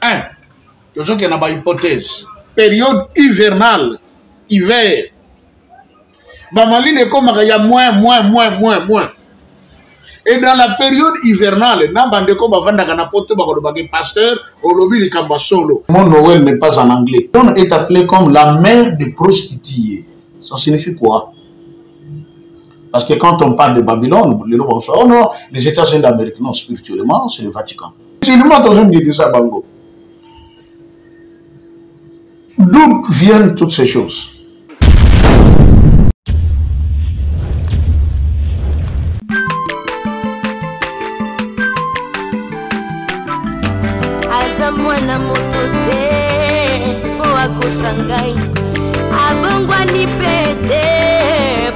1. Il y a une hypothèse. Période hivernale, hiver. Bamali est comme il y a moins. Et dans la période hivernale, pasteur au lobby de Kambasolo. Mon Noël n'est pas en anglais. On est appelé comme la mère des prostituées. Ça signifie quoi? Parce que quand on parle de Babylone, les gens vont dire, oh non, les États-Unis d'Amérique, non, spirituellement, c'est le Vatican. C'est le monde qui dit ça, Bango. D'où viennent toutes ces choses? Mwana motote boa kosangai abongwani pete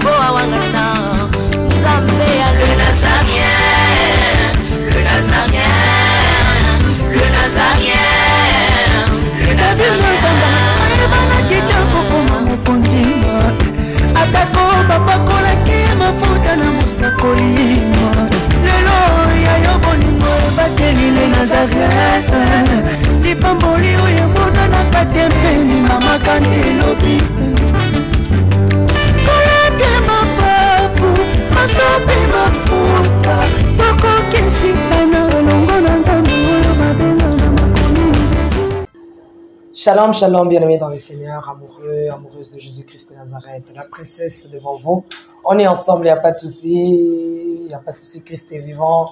boa wangana Nzambe ya le Nazarien le Nazarien le Nazarien le Nazarien bana kitoko koma mukondima atako babakola ke mafuta na musakolima lelo ya yobolingo bateli le Nazarien Lipamboli uyamona na katempeni mama kandelobi Koleke mapapu masope mafuta Toko kesitana longo na nzambu uyo mabenga na makomi Jésus. Shalom, shalom, bien-aimés dans le Seigneur, amoureux, amoureuses de Jésus-Christ de Nazareth, la princesse devant vous. On est ensemble, il n'y a pas de souci, Christ est vivant.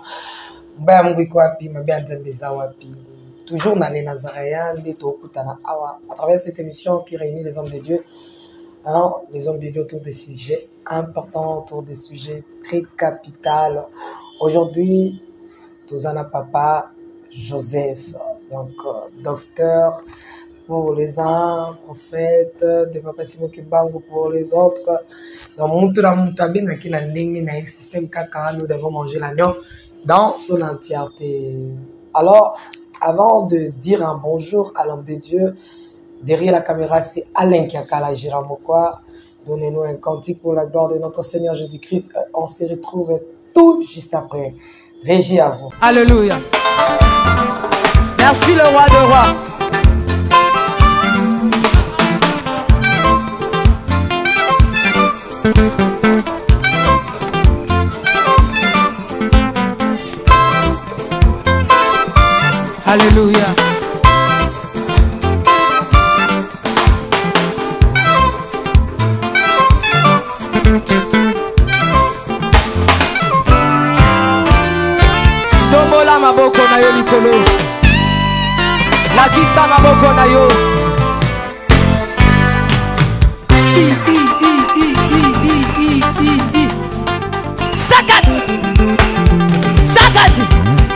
Toujours dans les Nazaréens, à travers cette émission qui réunit les hommes de Dieu, hein, les hommes de Dieu autour des sujets importants, autour des sujets très capitaux. Aujourd'hui, Tozana Papa Joseph, donc docteur pour les uns, prophète de Papa Simon Kibango pour les autres. Donc, nous devons manger l'agneau dans son entièreté. Alors, avant de dire un bonjour à l'homme de Dieu, derrière la caméra, c'est Alain Kiakala Giramokwa. Donnez-nous un cantique pour la gloire de notre Seigneur Jésus-Christ. On se retrouve tout juste après. Régie à vous. Alléluia. Merci le roi de rois. Alléluia. Tombola maboko na yo likolo. Lakisa maboko na yo. Sakat. Sakat.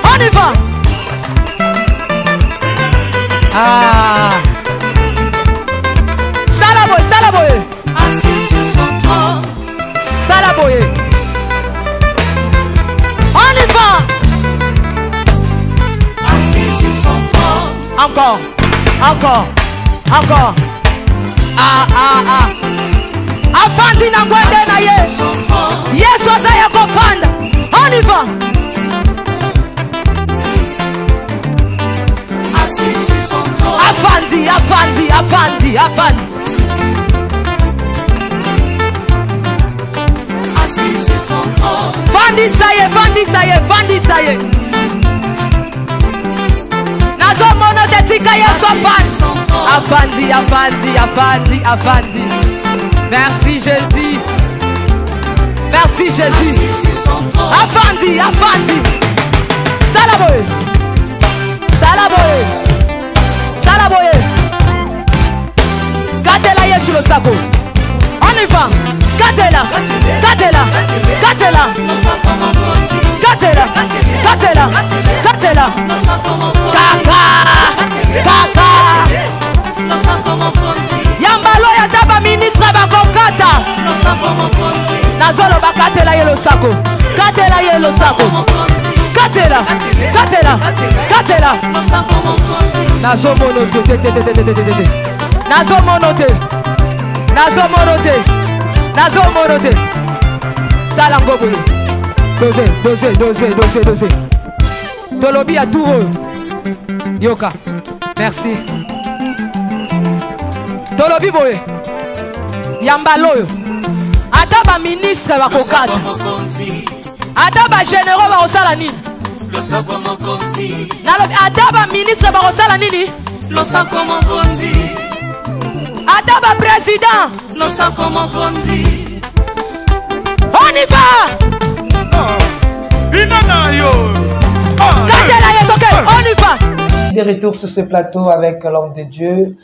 On y va. Ah, Salaboye, Salaboye, Assis sur son trône, Salaboye. On y va. assis sur son trône, Encore. Afandi na ngwende na ye. Yesu azaya kofanda. On y va. Afandi. Assis sur son trône, Fandi ça y est. Nazo mono de tika Yesu afandi. Merci Jésus. Afandi. Salaboye. Gatela Yesu le sako. On y va. Gatela. Kaka. Yambalo ya taba ministre bakokata. Nazolo bakatela ye lo sako. Katela. Nazomonote. Salango boye. Dose. Tolobi a tout. Yoka. Merci. Tolobi boye. Yambaloyo. Ata ba ministre ba kokata. Ata ba généraux ba osala nini? Nalobi ata ba ministre ba osala nini? Ata ba président. On y va. On y va. De retour sur ce plateau avec l'homme de Dieu.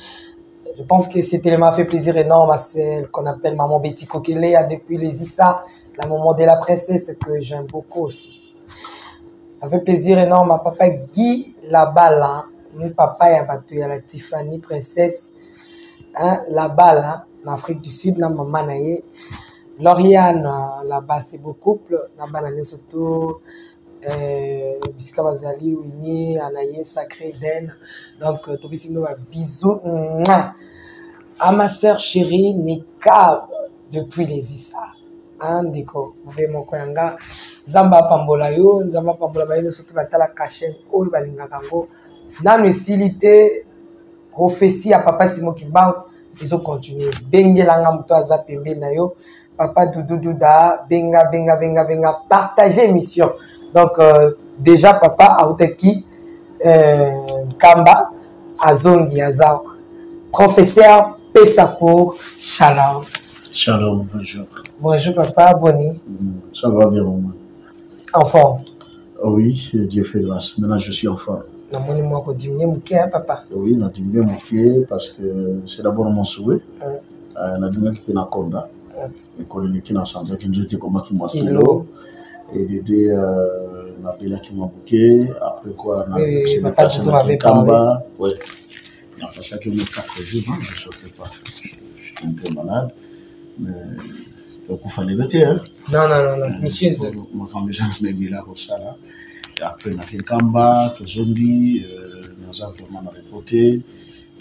Je pense que cet élément fait plaisir énorme à celle qu'on appelle Maman Betty Kokele, depuis les Issa, la maman de la princesse, que j'aime beaucoup aussi. Ça fait plaisir énorme à papa Guy Labala, mon papa et à la Tiffany princesse, hein, Labala, en Afrique du Sud, na maman naye, Lauriane là-bas c'est beau couple, là-bas surtout. Bisika Bazali Winnie Anaye Sacré Den, donc Tobisino bisous à ma sœur chérie Nika depuis les Issa andiko vraiment koyanga Zamba Pambola yo Zamba Pambola ba surtout batala kachen oyo balinga kango dans usilité prophétie à papa Simo Kimbangu ils ont continué bengelanga muto aza pembe na yo papa Doudou da benga partager mission. Donc, déjà, papa, Aouteki, Kamba, Azongi, Azao, professeur Pessapour, Shalom. Shalom, bonjour. Bonjour, papa, Boni. Ça va bien, maman. En forme. Oh oui, Dieu fait grâce. Maintenant, je suis en forme. Papa. Oui, on a diminué mon pied parce que c'est d'abord mon souhait. On a diminué qui n'a conda. Et qu'on est qui n'a santé, qui nous était comme qui m'a stylé. Et Dédé m'a appelé qui m'a bouqué. Après quoi, on a oui, papa, tu m'avais parlé. Ouais. Après ça, que mes 4 jours, je ne sortais pas. J'étais un peu malade. Mais donc, il fallait l'été. Hein. Non, monsieur. Moi, quand mes gens me disent là, pour ça, là. Et après, on a fait Kamba, Zondi, on a vraiment reporté.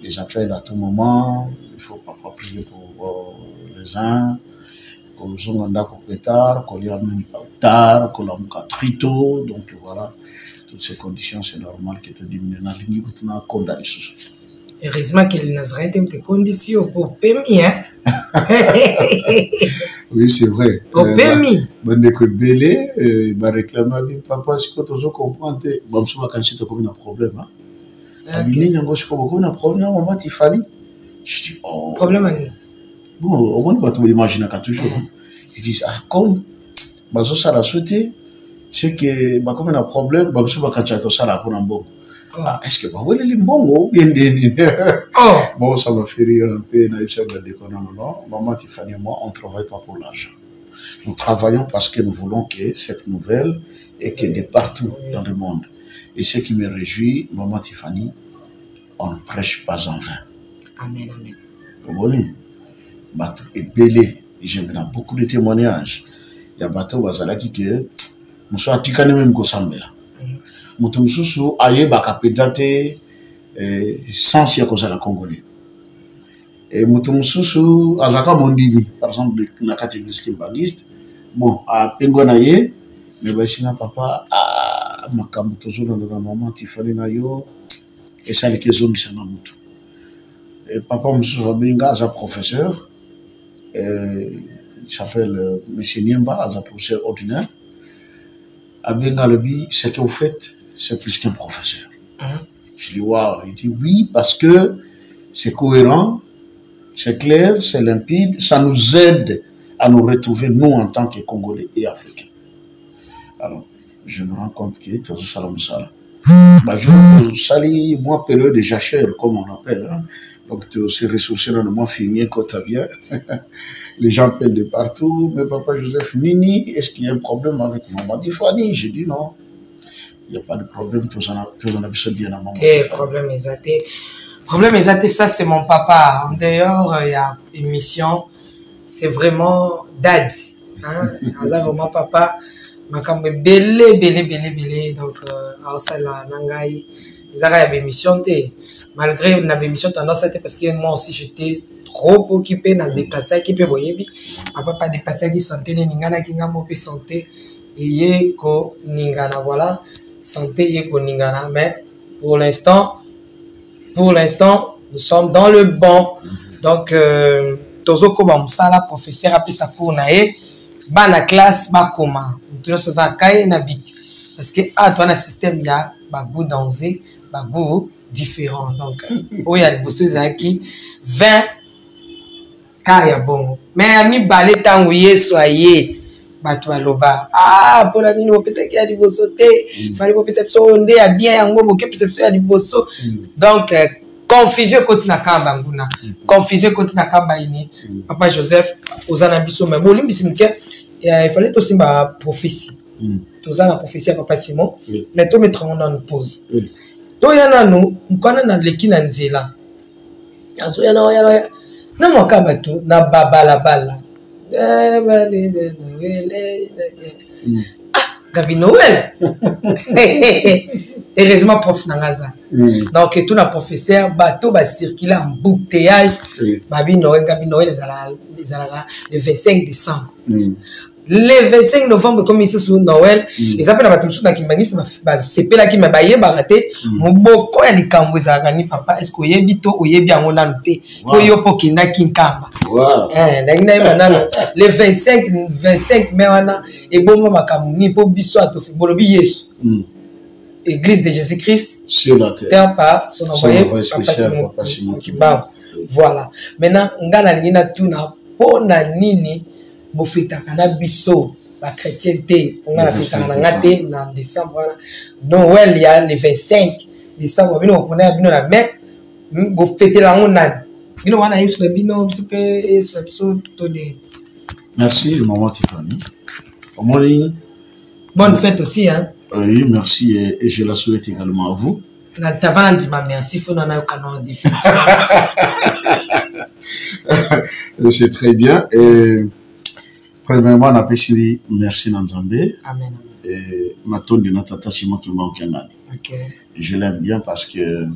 Les appels à tout moment. Il faut parfois prier pour les uns. Qu'on nous a coupé tard, qu'on y a même pas tard, qu'on a encore très tôt. Donc voilà, toutes ces conditions, c'est normal que tu diminues. Heureusement que les Nazarènes ont des conditions pour permis, hein? Oui, c'est vrai. Pour permis. Bon, dès que Bélé, bah réclamer papa, je peux toujours comprendre. Bon, souvent quand tu as un problème, hein. Il y a un problème, maman Tiffany. Je dis, oh. Problème, Annie. Bon, au moins, tu peux imaginer qu'à toujours. Ils disent, ah, comme, bah, ça l'a souhaité, c'est que, bah, comme il y a un problème, bah, souvent, quand tu as tout ça, là, pour un bon. Ah, est-ce que, bah, oui, les bon, bien, bon, ça m'a fait rire un peu, non, maman, Tiffany et moi, on ne travaille pas pour l'argent. Nous travaillons parce que nous voulons que cette nouvelle est qu'elle est partout dans le monde. Et ce qui me réjouit, maman Tiffany, on ne prêche pas en vain. Amen, amen. Vous voyez? Bateau est belé. J'aime beaucoup de témoignages. Il y a bateau bazalaki que nous sommes atikane même ko sambela. Mutu mususu aye bakapedate sans sia ko la congolais. Et mutu mususu azaka mondimi par exemple na catégorie kimbaliste. Bon, a pengona ye mais bashina papa a makambo tozolo na maman Tiffany na yo et ça les kezongi sana mutu. Et papa mususu abenga aza professeur. Il s'appelle M. Niemba, un professeur ordinaire. À Bengalebi, ce que vous faites, c'est plus qu'un professeur. Je dis, waouh. Il dit, oui, parce que c'est cohérent, c'est clair, c'est limpide, ça nous aide à nous retrouver, nous, en tant que Congolais et Africains. Alors, je me rends compte que tout ça, bah, je sali, moi, période de jachère, comme on appelle. Hein. Donc, tu es aussi ressourcé dans le mois fini quand tu viens. Les gens appellent de partout. Mais papa Joseph, Nini, est-ce qu'il y a un problème avec maman Tiffany? J'ai dit non. Il n'y a pas de problème. Tous en a besoin bien à maman. Problème exacté. Problème exacté, ça c'est mon papa. D'ailleurs, il y a une mission. C'est vraiment dad. Hein? Vraiment papa. Makambe belé. Donc, ça la nangai. Ils ont une mission. Malgré la mission tendance parce que moi aussi j'étais trop occupé dans déplacer qui peut boyebi papa pas déplacer qui santé ningana qui nga mo santé et ko ningana voilà santé et ko ningana mais pour l'instant pour l'instant, nous sommes dans le bon. Donc, Tozo Koba Moussala, professeur, appelé sa cour nae, ba na classe, ba koma. Nous sommes en cahier na bic. Parce que, toi, un système, il y a ba goût dansé, ba goût différent. Donc, il y a des bosses qui 20 kaya bon. Mais, ami, balé, tant où soyez. Batwa loba pour la nini opesa ki ya diboso te fallait pas perception onde ya bien yango boke perception ya diboso donc confusion continue kamba nguna confusion continue kamba ini papa Joseph ozana biso mais bolimbisi mke il fallait aussi ba prophétie tozana prophétie papa Simon mais to mettre on en pause to yana no mkona na leki na nzela azo yana na mwakaba tu na bala Gabi Noël. Heureusement, prof Nangaza. Donc, tout le professeur, bateau va circuler en bouteillage. Gabi Noël, le 25 décembre. Le 25 novembre, comme ici sur Noël, ils appellent la bâtiment qui m'a c'est là qui m'a baillé, baraté. Mon beau, quoi, il est comme vous avez papa, est-ce que vous avez bito ou bien on a noté? Oyo pokina kinkamba. Le 25 mai, et bon, ma camoni, pour biso à tofi, bolobi yesu. Église de Jésus-Christ. Sur la terre. Par son envoyé, papa Simon. Voilà. Maintenant, on a la ligne tout na pona nini. Bofita kana biso la chrétienté on a la fête na ngate na décembre Noël il y a le 25 décembre bino opona bino la mer bofete la ngona bino wana yesu bino super yesu episode tolé. Merci maman Tiffany. Bonne fête aussi hein. Oui, merci et je la souhaite également à vous. Na tavana ndima merci faut na yo kana définition. C'est très bien et premièrement, on a pu merci Nanzambe. Amen. Et maintenant, de notre tata Simon qui manque un an. Je l'aime bien parce que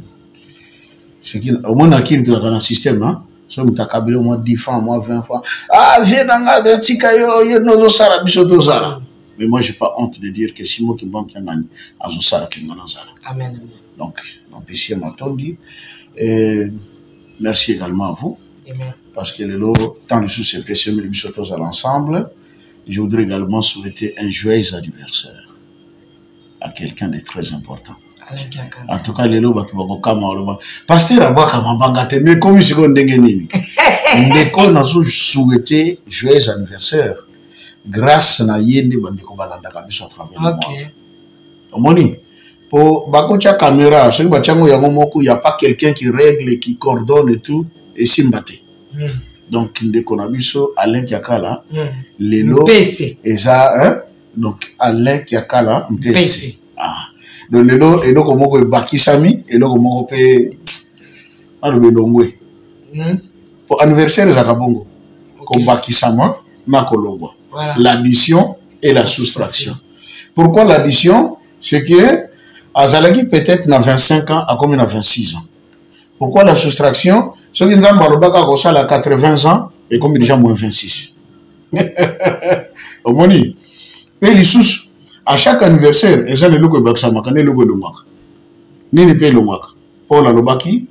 au moins, on a qui dans un système, hein. Si on a au moins 10 francs, moi 20 francs. Ah, viens dans la tika yo, no sara, bisoto sara. Mais moi, j'ai pas honte de dire que Simon qui manque un an, a zo sara qui manque un Amen. Donc, ici, on m'a dit. Et merci également à vous. Amen. Parce que le lot, tant de sous précieux, mais les à l'ensemble, je voudrais également souhaiter un joyeux anniversaire à quelqu'un de très important. En tout cas, les lots, pasteur Abouaka Mabangate, mais comme je suis nini, on a souhaité joyeux anniversaire grâce à Yende Bandeko Balanda Kabiso à travers le monde. Moni, pour Bakocha caméra, celui il n'y a pas quelqu'un qui règle, qui coordonne et tout, et Simbate. Donc, ndeko na biso Alain Kiakala, lelo et ça, hein? Donc Alain Kiakala, mpese. Ah, donc lelo et donc on bakisami et donc on pe alo belongwe. Pour anniversaire za kabongo, ko bakisama na kolongwa. L'addition et la soustraction. Pourquoi l'addition? C'est que Azalaki peut-être na 25 ans à combien à 26 ans. Pourquoi la soustraction? Ceux qui nous ont à 80 ans et comme déjà moins 26. Au moni. Et les sous, à chaque anniversaire, ils ont le logo de Baksamaka, le logo de Maka. Ni le pays de Maka. Paul Alobaki,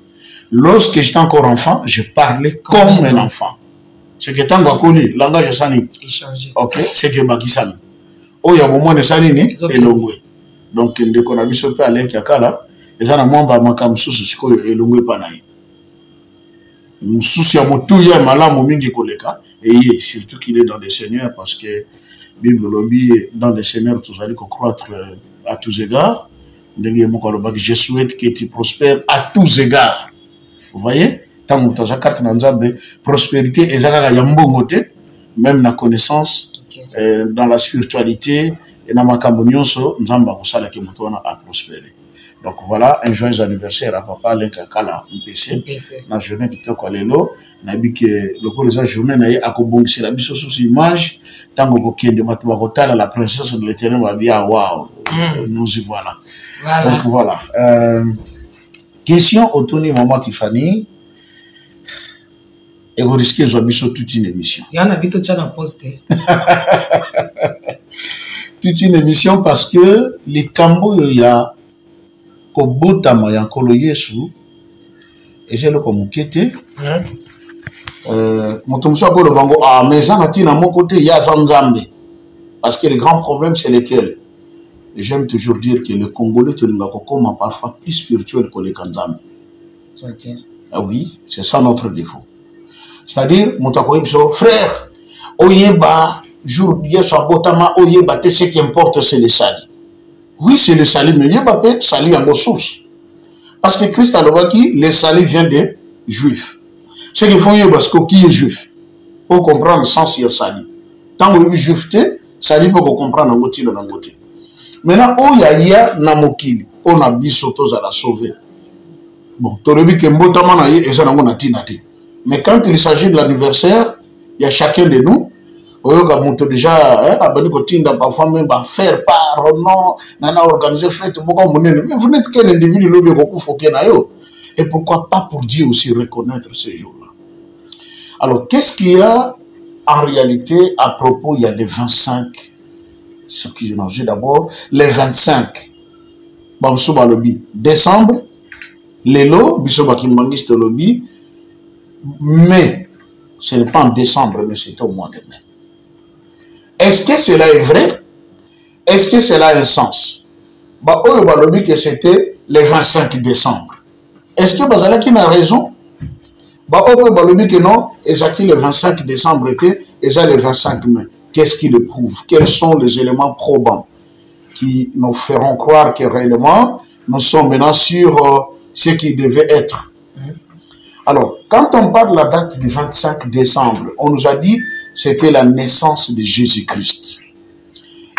lorsque j'étais encore enfant, je parlais comme un enfant. Ce qui est en Bakoli, langage sani. Ok, c'est que Bakisani. Oh, il y a un moment de sani, et l'ongwe. Donc, dès qu'on a vu ce peu à l'air qui a là, ils ont un membre de Makam sous ce que l'ongwe panaï. Souci à mon tout ya malam mingi koleka et surtout qu'il est dans le Seigneur parce que Bible lobby dans le Seigneur tous allez croître à tous égards. Je souhaite que tu prospères à tous égards. Vous voyez, tant que tu as prospérité et même la connaissance dans la spiritualité et dans ma cambonionso nous avons à prospérer. Donc voilà, un joyeux anniversaire à papa Alain Kiakala, MPC. La journée qui est Lelo, n'a dit que le cours de la journée n'a pas bongi la biso sous image, tant que de Matouakota, la princesse de l'Éternel va dire waouh, nous y voilà. Donc voilà. Question autour maman Tiffany. Et vous risquez de biso toute une émission. Il y en a vite au posté. Toute une émission parce que les Cambo il y a Kobotama Yankolo Yesu, Et j'ai le comme quitter. Mon tomso le bango ah mais ça n'a à mon côté il y a Zanzambe. Parce que le grand problème c'est lequel. J'aime toujours dire que le Congolais est parfois plus spirituel que les Kanzambe. Ok. Ah oui, c'est ça notre défaut. C'est-à-dire, mon frère, oyeba, jour botama, oyeba, ce qui importe c'est le sali. Oui, c'est le sali, mais yeba peut sali en source. Parce que Christ a le qui le sali vient des Juifs. Ce qu'il faut parce que qui est juif pour comprendre le sens de sali. Tant que vous êtes juif, sali pour comprendre un côté. Maintenant, oya namokili, on a bisotos à la sauver. Bon, tu as vu que mbotama et ça n'a pas été. Mais quand il s'agit de l'anniversaire, il y a chacun de nous. Oyoga monte déjà, abani kotinda parfois même faire part, non, nana organiser fête, mais vous n'êtes qu'un individu lobby beaucoup foqué na yo. Et pourquoi pas pour Dieu aussi reconnaître ces jours-là. Alors, qu'est-ce qu'il y a en réalité à propos, il y a les 25, ce qui je dit d'abord, les 25, Bamsouba lobby, décembre, Lélo, Bissoba Kimbangiste lobby, mais ce n'est pas en décembre, mais c'est au mois de mai. Est-ce que cela est vrai? Est-ce que cela a un sens? Bah, on va dire que c'était le 25 décembre. Est-ce que Bazalaki a raison? Bah, on va dire que non, et le 25 décembre était, et le 25 mai. Qu'est-ce qui le prouve? Quels sont les éléments probants qui nous feront croire que réellement, nous sommes maintenant sur ce qui devait être? Alors, quand on parle de la date du 25 décembre, on nous a dit que c'était la naissance de Jésus-Christ.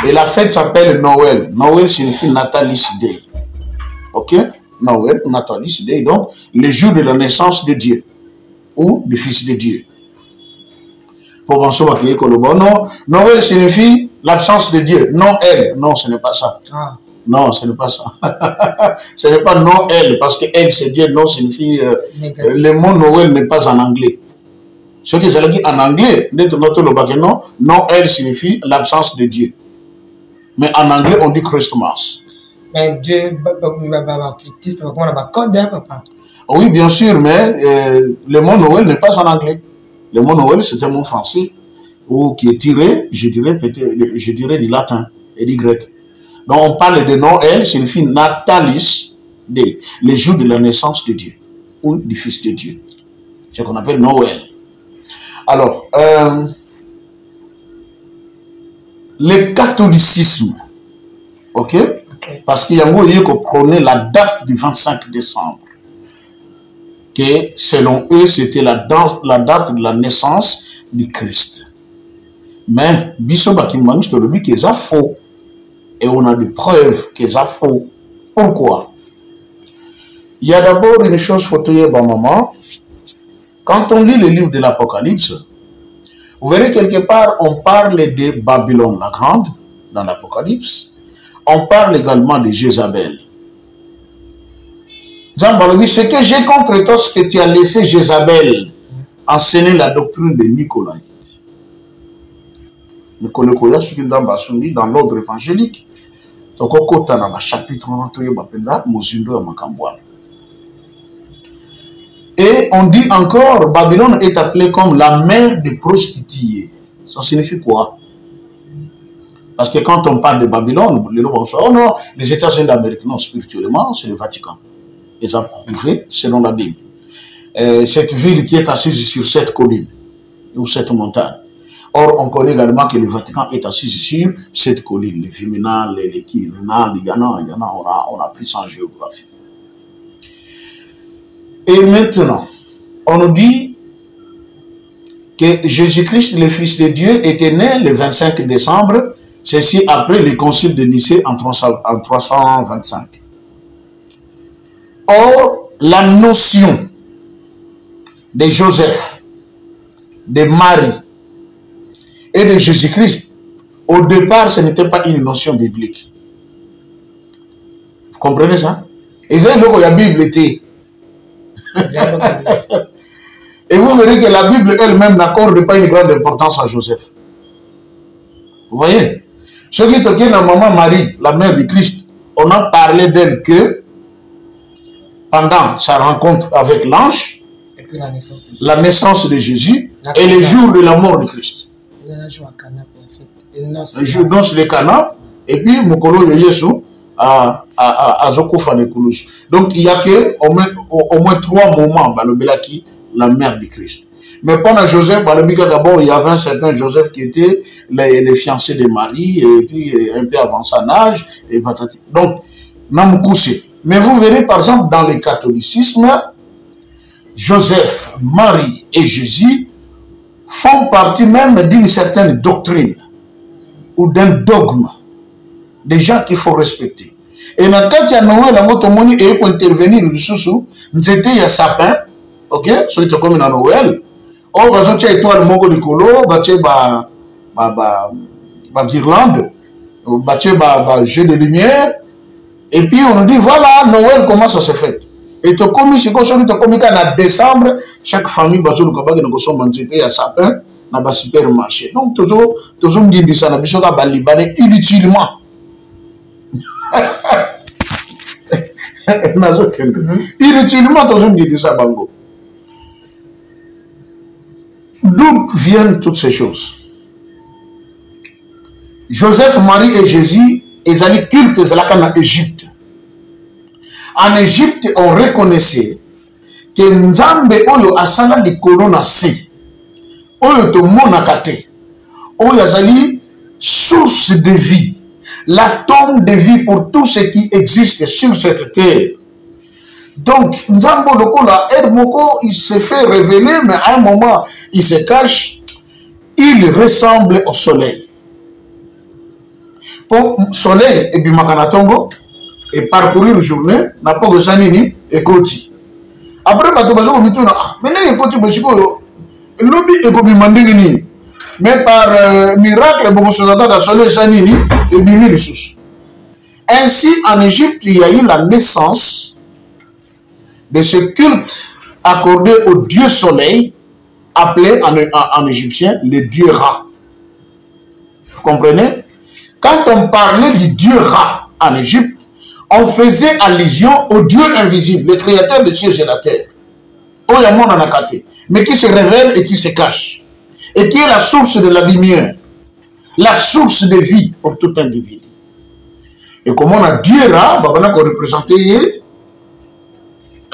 Et la fête s'appelle Noël. Noël signifie Natalis Day. Ok? Noël, Natalis Day, donc le jour de la naissance de Dieu ou du Fils de Dieu. Pour penser que non, Noël signifie l'absence de Dieu. Non, elle. Non, ce n'est pas ça. Ah. Non, ce n'est pas ça. Ce n'est pas Noël, parce que elle, c'est Dieu. Non, signifie... le mot Noël n'est pas en anglais. Ce que j'ai dit en anglais, non, Noël signifie l'absence de Dieu. Mais en anglais, on dit Christmas. Mais Dieu, papa. Oui, bien sûr, mais le mot Noël n'est pas en anglais. Le mot Noël, c'est un mot français, ou qui est tiré, je dirais du latin et du grec. Donc, on parle de Noël, signifie Natalis Day, le jour de la naissance de Dieu, ou du Fils de Dieu. C'est ce qu'on appelle Noël. Alors, le catholicisme, ok? Parce qu'il y a un qui prenait la date du 25 décembre, que selon eux, c'était la date de la naissance du Christ. Mais, Bisso Bakimbangi, je te le dis que c'est faux. Et on a des preuves que c'est faux. Pourquoi? Il y a d'abord une chose fauteuille par moment. Quand on lit le livre de l'Apocalypse, vous verrez quelque part, on parle de Babylone la Grande, dans l'Apocalypse. On parle également de Jézabel. Ce que j'ai contre toi, c'est que tu as laissé Jézabel enseigner la doctrine de Nicolaïte. Dans l'ordre évangélique, chapitre et on dit encore, Babylone est appelée comme la mère des prostituées. Ça signifie quoi? Parce que quand on parle de Babylone, les gens vont dire, oh non, les États-Unis d'Amérique, non, spirituellement, c'est le Vatican. Ils ont prouvé selon la Bible. Cette ville qui est assise sur cette colline, ou cette montagne. Or, on connaît également que le Vatican est assis sur cette colline, les Viminal, les Kirinal, il y en a, on a pris ça en géographie. Et maintenant, on nous dit que Jésus-Christ, le Fils de Dieu, était né le 25 décembre, ceci après le concile de Nicée en 325. Or, la notion de Joseph, de Marie et de Jésus-Christ, au départ, ce n'était pas une notion biblique. Vous comprenez ça? Et c'est là que la Bible était. Et vous verrez que la Bible elle-même n'accorde pas une grande importance à Joseph. Vous voyez? Ce qui est la maman Marie, la mère du Christ, on a parlé d'elle que pendant sa rencontre avec l'ange, Et puis la naissance de Jésus. la naissance de Jésus et le jour de la mort de Christ. Le jour à Cana, en fait. Et noces. Le jour noces de Cana, et puis Mokolo Yesu à Zokofa de Koulouche. Donc il y a que au moins 3 moments, le Belaki, la mère du Christ. Mais pendant Joseph, il y avait un certain Joseph qui était le fiancé de Marie, et puis un peu avant son âge, et patati. Donc, mais vous verrez par exemple dans le catholicisme, Joseph, Marie et Jésus font partie même d'une certaine doctrine ou d'un dogme, des gens qu'il faut respecter. Et dans le cas de Noël, il faut intervenir, nous étions il y a sapin, ok, c'est comme dans Noël. Oh, bah, j'ai étoile moko likolo, bah, j'ai ba guirlande, bah, j'ai ba jeu de lumière. Et puis, on nous dit, voilà, Noël, comment ça se fait. Et tu commis, c'est comme ça, tu commis en décembre, chaque famille, bah, le cabane, nous sommes il y a sapin, dans le supermarché. Donc, toujours, on dit ça, on a besoin de Libanais inutilement. Inutilement, toujours, on dit ça, bango. D'où viennent toutes ces choses? Joseph, Marie et Jésus, ils allaient culte en Égypte. En Égypte, on reconnaissait que Nzambe oyo asala likolo na se, oyo to monakate, oyo azali source de vie, l'atome de vie pour tout ce qui existe sur cette terre. Donc, Nzambo Lokola, Moko, il se fait révéler, mais à un moment, il se cache, il ressemble au soleil. Pour le soleil, et puis Makanatongo, et parcourir la journée, n'a pas de sanini, et koti. Après, mais là, il koti, lobby et kobi mandingini. Mais par miracle, beaucoup de choses dans le soleil, sanini, et bimi les sous. Ainsi, en Égypte, il y a eu la naissance de ce culte accordé au dieu soleil, appelé en égyptien le dieu Ra. Vous comprenez? Quand on parlait du dieu Ra en Égypte, on faisait allusion au dieu invisible, le créateur de cieux et la terre, mais qui se révèle et qui se cache, et qui est la source de la lumière, la source de vie pour tout individu. Et comme on a dieu Ra, on a représenté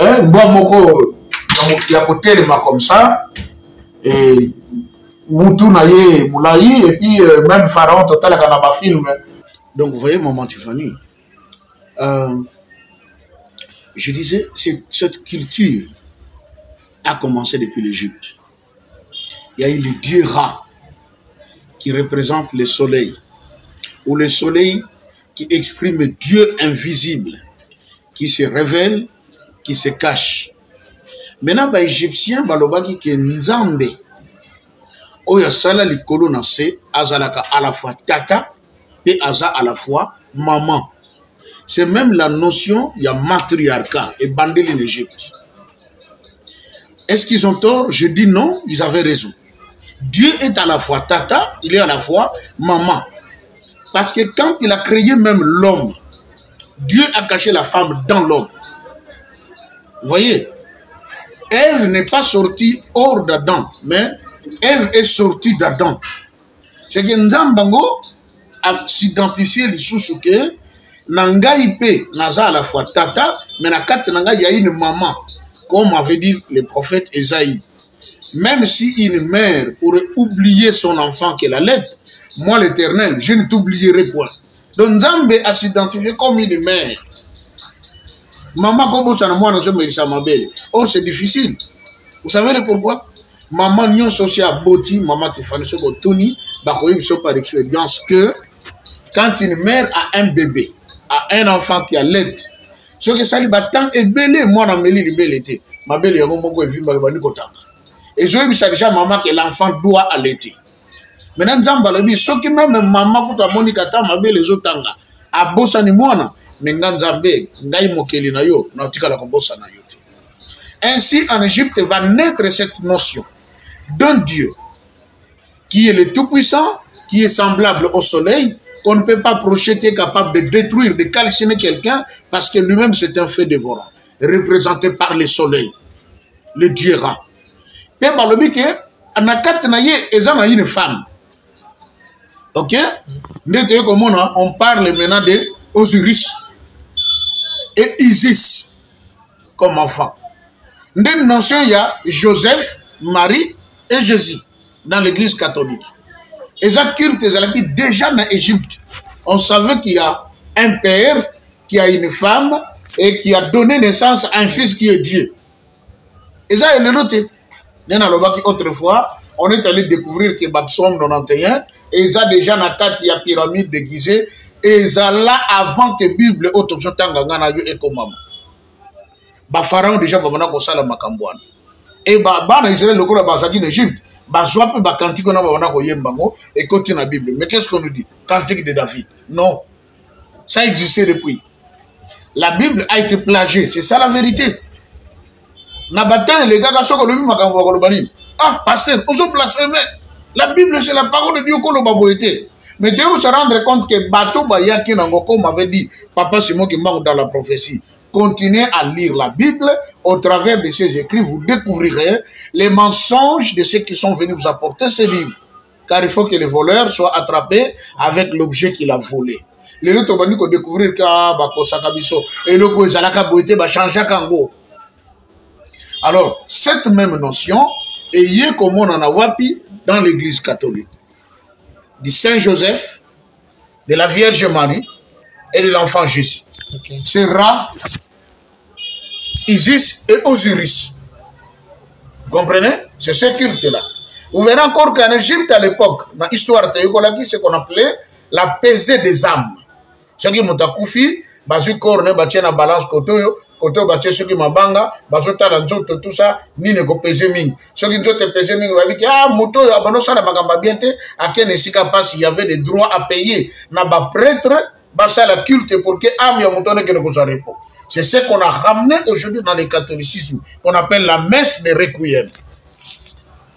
Mbouamoko, il y a côté comme ça, et Moutou Naye Moulaï, et puis même Pharaon Total Kanaba film. Donc vous voyez, maman Tiffany, je disais, cette culture a commencé depuis l'Égypte. Il y a eu le dieu Ra qui représente le soleil, ou le soleil qui exprime Dieu invisible, qui se révèle, qui se cache. Maintenant, les Égyptiens, balobaki ke Nzambe, oya sala likolo na se, azalaka à la fois tata, et aza à la fois maman. C'est même la notion, il y a matriarcat et bandel en Égypte. Est-ce qu'ils ont tort? Je dis non, ils avaient raison. Dieu est à la fois tata, il est à la fois maman. Parce que quand il a créé même l'homme, Dieu a caché la femme dans l'homme. Vous voyez, Ève n'est pas sortie hors d'Adam, mais Ève est sortie d'Adam. C'est que Nzambango a s'identifié les sous que Nangaï pe naza à la fois tata, mais na kat Nangaï y a une maman, comme avait dit le prophète Esaïe. Même si une mère pourrait oublier son enfant qu'elle allait, moi l'Éternel, je ne t'oublierai point. Donc Nzambe a s'identifié comme une mère. Maman, comme ça, moi, oh, c'est difficile. Vous savez pourquoi? Maman, nous sommes à Boti, maman, Tiffany, Tony, par expérience que quand une mère a un bébé, a un enfant qui a l'aide, ce que ça lui bat tant et belé, moi, dans mes livres, belé, ma belle, il y a un moment où elle vit, et je vais déjà maman que l'enfant doit allaiter. Maintenant, Zambalabi, ce qui même maman, pour ta monikata, ma belle, les autres, à Bossani, moi, ainsi, en Égypte va naître cette notion d'un Dieu qui est le Tout-Puissant, qui est semblable au soleil, qu'on ne peut pas projeter, capable de détruire, de calciner quelqu'un, parce que lui-même c'est un feu dévorant. représenté par le soleil, le dieu Ra. Et balobi que anakat na ye eza na une femme. OK? On parle maintenant de Osiris et Isis comme enfant. Une notion, il y a Joseph, Marie et Jésus dans l'église catholique. Et ça culte déjà en Égypte. On savait qu'il y a un père qui a une femme et qui a donné naissance à un fils qui est Dieu. Et ça, il est noté. Autrefois, on est allé découvrir que Babsom 91, et ça déjà dans il y a pyramide déguisée, et ça là avant que la Bible et comme ba pharaon déjà va venir pour ça la makambouane et ba na Israël le cours bazaki en Égypte ba soit ba cantique on va venir ko yembango et continue la Bible. Mais qu'est-ce qu'on nous dit? Cantique de David? Non, ça existait depuis. La Bible a été plagiée, c'est ça la vérité. Na bataille les gars soko le makambo ko lobani. Ah pasteur, on se blasphémer. La Bible c'est la parole de Dieu ko lo baboité. Mais Dieu se rendre compte que bateau ba yaki na ngoko m'avait dit papa Simon qui m'a dans la prophétie. Continuez à lire la Bible. Au travers de ces écrits, vous découvrirez les mensonges de ceux qui sont venus vous apporter ces livres. Car il faut que le voleur soit attrapé avec l'objet qu'il a volé. Les autres vont découvrir que et le changer kango. Alors, cette même notion est comme on en a wapi dans l'église catholique. Du Saint Joseph, de la Vierge Marie et de l'enfant Jésus. Okay. C'est Ra, Isis et Osiris. Vous comprenez? C'est ce culte-là. Vous verrez encore qu'en Égypte, à l'époque, dans l'histoire de ce qu'on appelait la pesée des âmes. Ce qui m'a koufi, basu corne, batien na balance koto, batien ce qui m'a banga, basu talanzo, tout ça, ni ne ko pesé ming. Ce qui nous pesé ming, va dire, ah, moto, abano ça la magamba bienté, à quel n'est-ce pas s'il y avait des droits à payer, n'a pas prêtre, basa la culte pour que âme ya mutone que nous repo. C'est ce qu'on a ramené aujourd'hui dans le catholicisme, qu'on appelle la messe de requiem.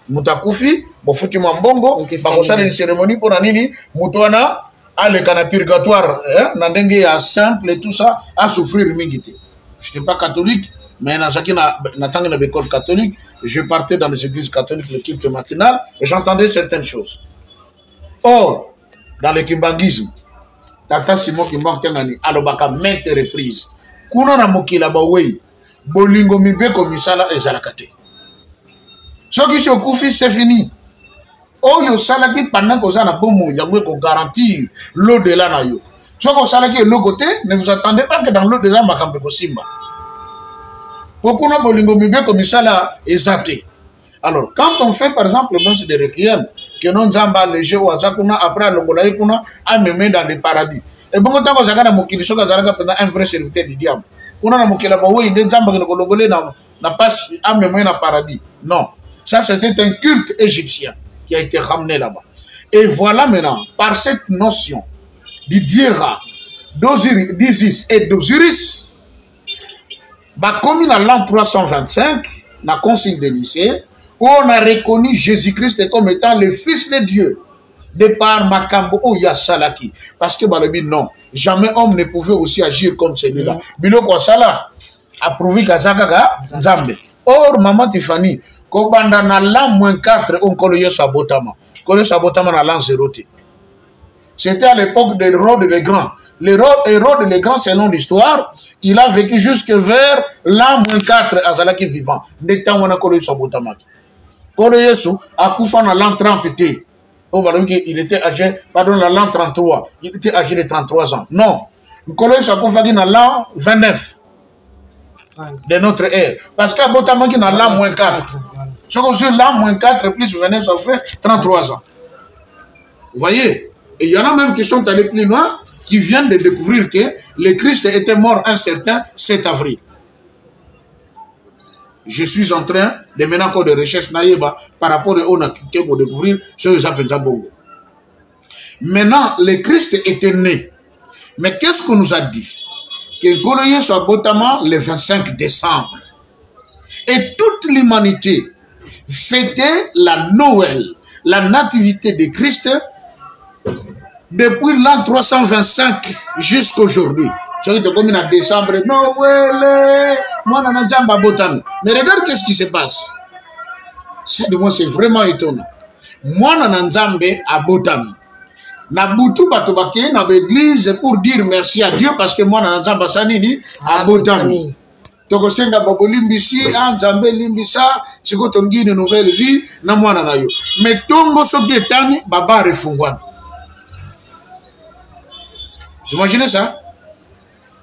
Mutakoufi, bon foutu mambongo, bakosala une cérémonie pour nini, mutuana, à le cana purgatoire, nandenge ya simple et tout ça, à souffrir mingité. Je n'étais pas catholique, mais dans une école catholique, je partais dans les églises catholiques, le culte matinal, et j'entendais certaines choses. Or, dans le kimbangisme, Tata Simon qui manque un année, alobaka maintes reprises. Kuna na mokila bawei, bolingo mibe komisala et zalakate. Ce qui se koufi, c'est fini. Oh, yo salaki pendant que ça n'a pas mou, y'a ko garantir l'au-delà na yo. Ce que salaki l'autre côté, ne vous attendez pas que dans l'au-delà makambe ko simba. Pourquoi bolingo mibe komisala et zate. Alors, quand on fait par exemple le messe de requiem, que non zamba léger ou azakuna après l'ongolaï kuna a même dans le paradis. Et bon quand on a mokili soka zaraka pendant un vrai serviteur du diable. On a mokila ba oui des zamba que l'ongolais n'a pas a même dans le paradis. Non, ça c'était un culte égyptien qui a été ramené là-bas. Et voilà maintenant par cette notion du dieu Ra, d'Isis et d'Osiris, bah comme dans l'an 325, la concile de Nicée, où on a reconnu Jésus-Christ comme étant le Fils de Dieu, de par Makambo Oya Salaki. Parce que Balobi, non, jamais homme ne pouvait aussi agir comme celui-là. Bilo kwa sala, a prouvé Kazaka Nzambe. Or, Maman Tiffany, Kobanda na l'an -4, on connaît Sabotama. Connaît Sabotama na l'an 0. C'était à l'époque de Hérode le Grand. Hérode le Grand, selon l'histoire, il a vécu jusque vers l'an -4 à Zalaki vivant. N'étant on a connu Sabotama. Kolo Yesu a couffé dans l'an 30. Il était âgé, pardon, dans l'an 33. Il était âgé de 33 ans. Non. Kolo Yesu a couffé dans l'an 29 de notre ère. Parce qu'à Botama qui dans l'an -4. Ce que c'est l'an -4 plus 29, ça fait 33 ans. Vous voyez? Et il y en a même qui sont allés plus loin, qui viennent de découvrir que le Christ était mort un certain 7 avril. Je suis en train de mener encore des recherches par rapport à ce qu'on découvrir sur les Bongo. Maintenant, le Christ était né. Mais qu'est-ce qu'on nous a dit? Que Goloye soit Botama le 25 décembre. Et toute l'humanité fêtait la Noël, la nativité de Christ, depuis l'an 325 jusqu'à aujourd'hui. C'est comme en décembre, Noël, moi, Nananzamba Botami. Mais regarde qu'est-ce qui se passe. Ça, de moi, c'est vraiment étonnant. Moi, Nananzambe à Botami. Nabutu Batobake, dans l'église pour dire merci à Dieu parce que moi, Nananzamba Sanini à Botami. Toko senga babolimbisi, Nzambe limbisa, siko tongi une nouvelle vie, na mwana na yo. Mais tongo soki etani, baba refungwana. Vous imaginez ça?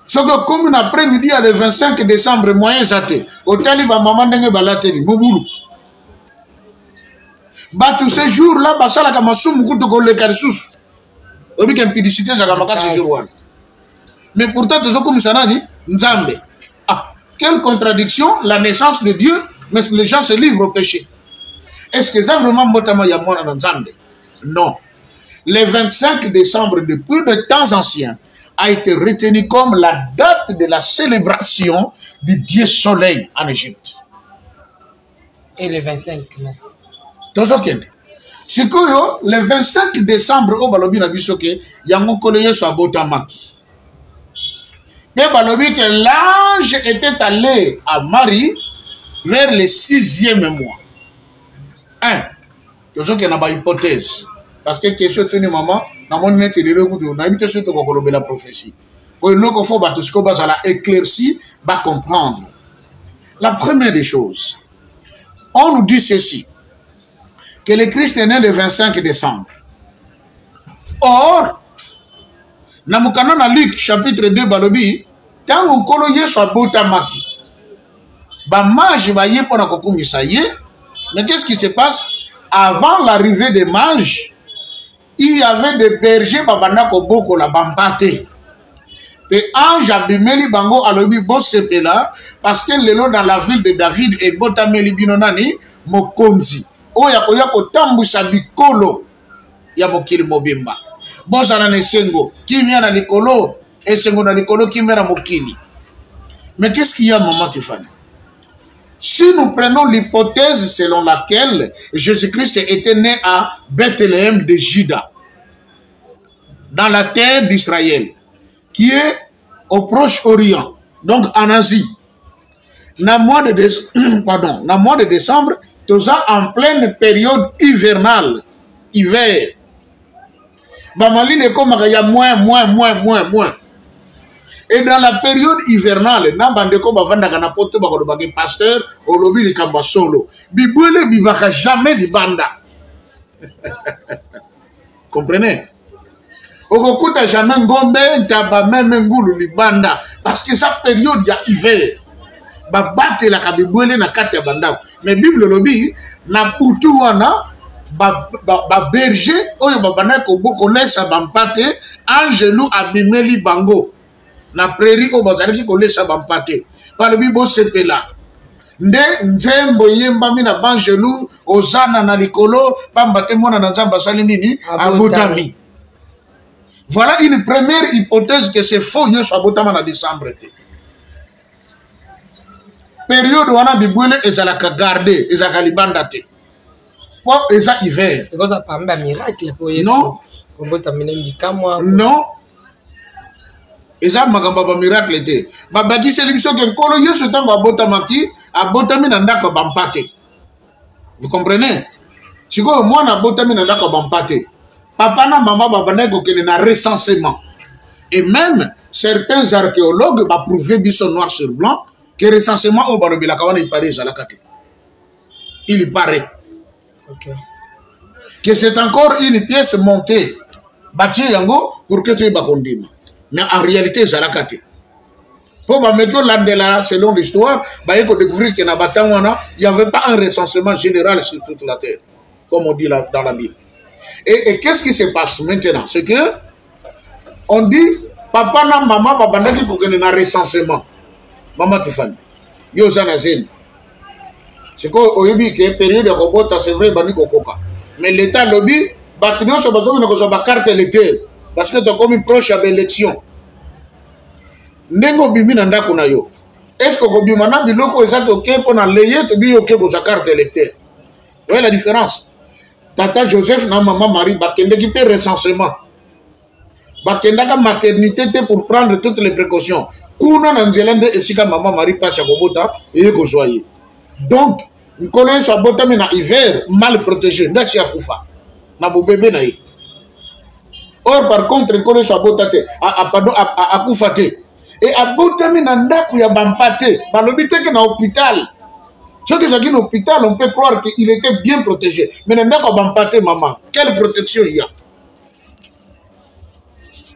Ce que comme un après-midi à le 25 décembre, moyen zate, au tali ba maman ndenge balateli, mobulu. Ba tous ces jours-là, ba sala kama sumu kuto ko le karsus. Obi kem pidicité za kama ces jours-là. Mais pourtant, tout ça comme ça nani, Nzambe. Ah, quelle contradiction, la naissance de Dieu, mais les gens se livrent au péché. Est-ce que ça vraiment mbotama ya mwana na Nzambe? Non. Le 25 décembre, depuis de temps anciens, a été retenu comme la date de la célébration du Dieu Soleil en Égypte. Et le 25 mai. C'est que le 25 décembre, au Balobi na bisoke, yango koleye so abotamaki. Mais Balobi que l'ange était allé à Marie vers le 6e mois. Toujours qu'il y a une hypothèse. Parce que question tenue maman, dans mon net et le goût, on a habité surtout qu'on la prophétie. Pour une autre fois, tout ce qu'on va éclaircir, va comprendre. La première des choses, on nous dit ceci, que le Christ est né le 25 décembre. Or, dans le canon de Luc, chapitre 2, Balobi, tant on koloye soit botamaki, ba mage ba yé pour na kokumisa yé, mais qu'est-ce qui se passe? Avant l'arrivée des mages, il y avait des bergers babana koboko la bambate. Et ange abimeli bango alobi bosepela parce que lelo dans la ville de David et botameli binonani mokonzi. Oya koya kotambusa bikolo ya mokili mobimba. Bosana ne sengo kimia na likolo et sengo na likolo kimia na mokili. Mais qu'est-ce qu'il y a maman Tiffany? Si nous prenons l'hypothèse selon laquelle Jésus-Christ était né à Bethléem de Juda, dans la terre d'Israël, qui est au Proche-Orient, donc en Asie, dans le mois de décembre, tout ça en pleine période hivernale, hiver. Bamali le comme il y a moins. Et dans la période hivernale, na bandeko bavanda kana pote bakolo bagé pasteur au lobby de Kamba solo. Bibouele bibaka jamais di banda. Comprenez? Okokuta jamais ngombe taba même ngulu li banda parce que sa période il y a hiver. Ba batte la kabibouele na kati ya banda. Mais Bible lobby na putu wana ba berger oyo babana ko boko lesa bampate angelou abimeli bango. Na prairie au bazalaki ko lesa bampate par bibo sepela nde nzembo yemba mina bangelou ozana na likolo bambate mona na nzamba sali nini abotami. Voilà une première hypothèse que c'est faux yeso abotama na décembre te période wana bibwele ezalaka garder ezaka libanda te po eza hiver parce que ça parle d'un miracle pour yeso non kobotami na bikamwa non. Et ça, magamba ba miracle te. Ba baki selibiso ke nkolo yesu tango abotamaki, abotami na ndako bampate. Vous comprenez? Siko moi na abotami na ndako bampate. Papa na maman babana ko kene na recensement. Et même certains archéologues ba prouver biso noir sur blanc que recensement au barobila kawana il paraît à la carte. Il paraît. OK. Que c'est encore une pièce montée. Bâtie yango pour que tu bakondima. Mais en réalité, c'est la carte. Pour mettre là, selon l'histoire, il faut découvrir qu'il n'y avait pas un recensement général sur toute la terre, comme on dit là, dans la Bible. Et qu'est-ce qui se passe maintenant? C'est que on dit, papa na maman, papa na qui pour un recensement. Maman Tiffany, yo zanazen. C'est qu'au début, que période de robot, c'est vrai, bani kokoka. Mais l'État lobby, bâtiment sur la carte électorale. Parce que tu as comme une proche à l'élection. Nengo bimi na ndako na yo. Est-ce que bimi na biloko ezate ok pour na leye to bi ok pour sa carte électeur? Vous voyez la différence? Tata Joseph na maman Marie bakende qui fait recensement. Bakenda ka maternité pour prendre toutes les précautions. kuna na nzela nde esika mama Marie passe ya kobota eye kozwa ye. Donc nkolo yesu abotami na hiver mal protégé ndasi akufa na bobebe na ye. Or par contre nkolo yesu abota te akufa te et abotami na ndako ya bampa te balobi te ke na hôpital. Ceux qui sont dans l'hôpital, on peut croire qu'il était bien protégé. Mais n'a pas maman. Quelle protection il y a?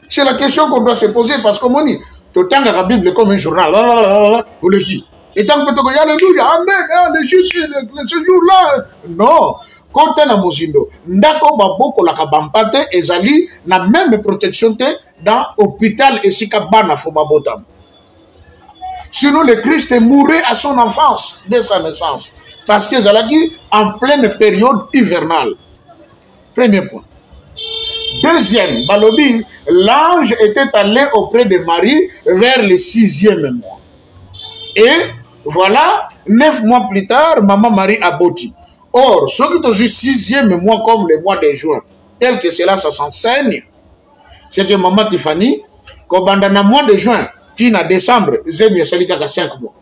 C'est la question qu'on doit se poser parce que mon dit, tu as la Bible comme un journal. Vous le dites. Et tant que tu dis, alléluia, amen, ce jour-là. Non. Quand tu es dans Mozindo, ndako baboko la kabampate ezali na même protection te dans l'hôpital et si kabana fo babotam. Sinon, le Christ est mouru à son enfance, dès sa naissance. Parce que Zalaki, en pleine période hivernale. Premier point. Deuxième, Balobi, l'ange était allé auprès de Marie vers le 6e mois. Et voilà, 9 mois plus tard, maman Marie a boti. Or, ce qui est au 6e mois, comme le mois de juin, tel que cela, ça s'enseigne, c'était maman Tiffany, qu'au bandana mois de juin, en décembre, j'ai mis 5 mois.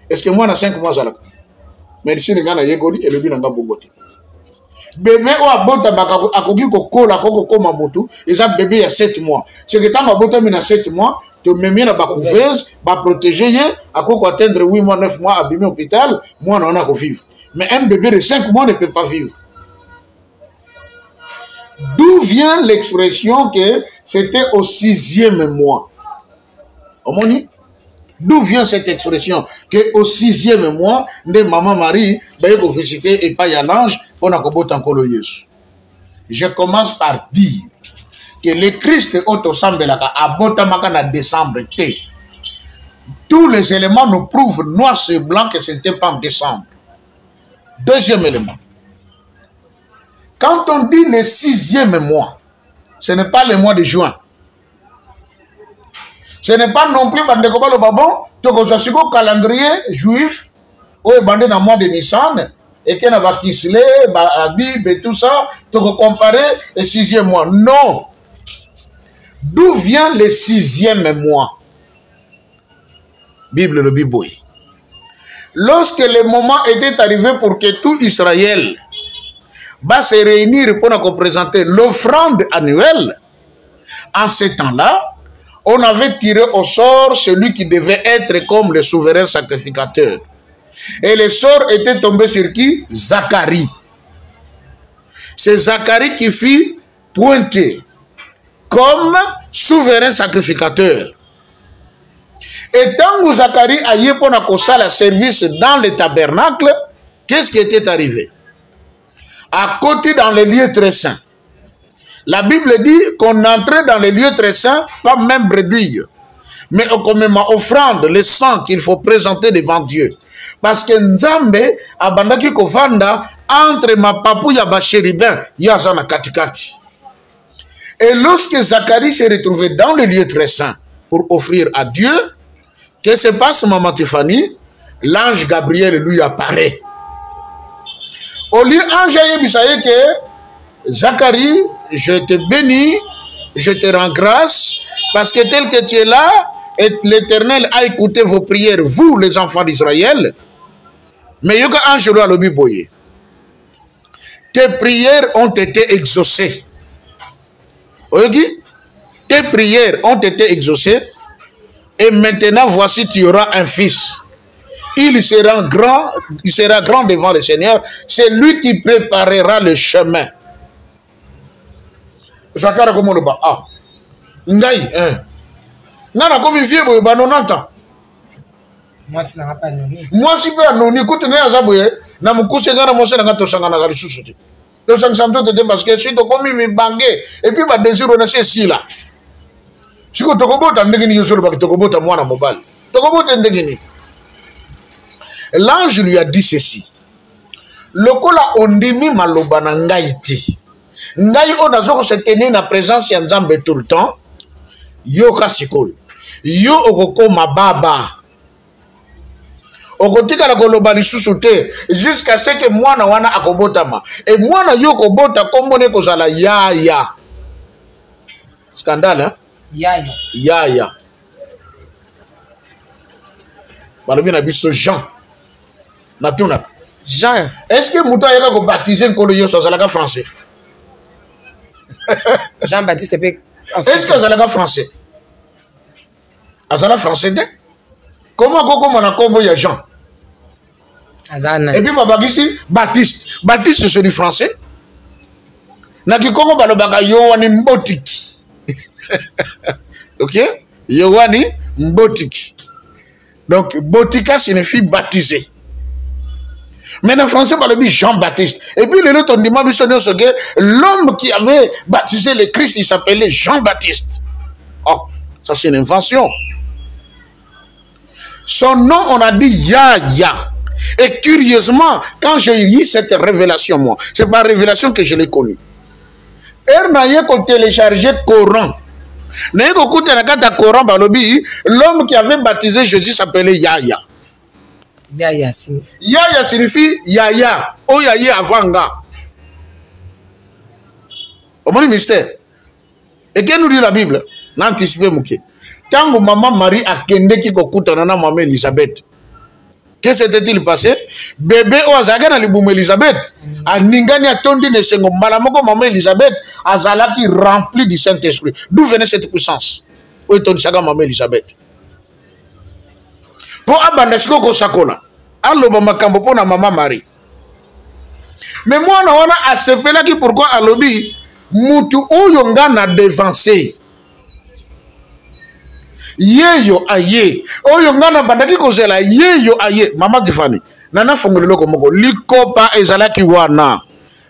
Est-ce que moi, dans 5 mois, ça mais si les gars yegoli et le bin nga bobote. Bébé ou abota akogi kokola koko mamoto, et ça bébé il y a 7 mois. C'est que tant abota mina 7 mois, tu me mets na ba couveuse, ba protéger yé, akoko atteindre 8 mois, 9 mois abîmé hôpital, moi on a ko vivre. Mais un bébé de 5 mois ne peut pas vivre. D'où vient l'expression que c'était au 6e mois? D'où vient cette expression que au 6e mois de maman Marie va visiter et pas y a l'ange pour n'akobota nkolo Yesu? Je commence par dire que le Christ autosambelaka abotamaka na décembre te. Tous les éléments nous prouvent noir sur blanc que ce n'était pas en décembre. Deuxième élément. Quand on dit le 6e mois, ce n'est pas le mois de juin. Ce n'est pas non plus le babon, le calendrier juif, où est bandé dans le mois de Nissan, et qu'il y a Kisle, Abib et tout ça, tu comparer le 6e mois. Non. D'où vient le 6e mois? Bible le Bible. Lorsque le moment était arrivé pour que tout Israël va se réunir pour présenter l'offrande annuelle, en ce temps-là, on avait tiré au sort celui qui devait être comme le souverain sacrificateur. Et le sort était tombé sur qui? Zacharie. C'est Zacharie qui fut pointé comme souverain sacrificateur. Et tant que Zacharie a eu pour le service dans le tabernacle, qu'est-ce qui était arrivé? À côté dans les lieux très saints. La Bible dit qu'on entrait dans les lieux très saints, pas même brebis, mais comme ma offrande, le sang qu'il faut présenter devant Dieu. Parce que Nzambe a bandaki kovanda entre ma papou ya ba chérubin, ya zana katikati. Et lorsque Zacharie s'est retrouvé dans le lieu très saint pour offrir à Dieu, qu'est-ce qui se passe, maman Tiffany? L'ange Gabriel lui apparaît. Au lieu ange Yebisaye que Zacharie, je te bénis, je te rends grâce, parce que tel que tu es là, et l'Éternel a écouté vos prières, vous les enfants d'Israël. Mais yoka ange lo alobi boye. Tes prières ont été exaucées. Tes prières ont été exaucées. Et maintenant, voici, tu auras un fils. Il sera grand devant le Seigneur. C'est lui qui préparera le chemin. Zakara comme on va. Ah. Ngai, hein. Nana comme vieux boy, ba 90 ans. Moi, c'est pas noni. Moi, si pas noni, écoute, ne azaboye, na mukuse ngana mose na to sangana ga lisusu. Le sansanto te parce que si to komi mi bangé et puis ba désir on a ceci là. Si ko to kobota ndengini yosolo ba to kobota mwana mobile. To kobota ndengini. L'ange lui a dit ceci. Lokola ondimi maloba na ngai te. Ngai onazoko se tenir na présence ya Nzambe tout le temps. Yo kasikoyo. Yo okoko mababa. Okotika la koloba lisusu te jusqu'à ce que mwana wana akobotama. Et mwana yo kobota kombone kozala yaya. Scandale, hein? Yaya. Yaya. Balobi na biso Jean. Natuna. Jean. Est-ce que Mouta yaka ko baptiser nkolo yo sozalaka français? Jean-Baptiste Epé. Est-ce que azalaka français? Azala français de? Comment koko mona kombo ya Jean? Azana. Et puis babagisi Baptiste. Baptiste c'est du français. Na kikongo balobaka Yohani Mbotiki. OK? Yohani Mbotiki. Donc Botika signifie baptisé. Mais en français, on dit Jean-Baptiste. Et puis, les autres ont dit, l'homme qui avait baptisé le Christ, il s'appelait Jean-Baptiste. Oh, ça c'est une invention. Son nom, on a dit Yaya. Et curieusement, quand j'ai eu cette révélation, moi, c'est par révélation que je l'ai connue. L'homme qui avait baptisé Jésus s'appelait Yaya. Yaya signifie Yaya. Oh Yaya avanga. Au moins mystère. Et qu'est-ce nous dit la Bible? N'anticipez mouké. Quand maman Marie a kende qui kokuta nana maman Elisabeth. Qu'est-ce qui s'était-il passé? Bébé o azaga na libumu Elisabeth. A ningani atondi ne sengo malamoko maman Elisabeth azalaki rempli du Saint-Esprit. D'où venait cette puissance? Où est ton saga maman Elisabeth? Pour abandesiko ko sakola. Aloba makambo pona maman Marie. Mais moi na wana asepela ki pourquoi alobi mutu oyo nga na devancer. Yeyo aye. Oyo nga na bandaki kozela yeyo aye. Mama Tiffany. Nana fongolelo komoko likopa ezalaki wana.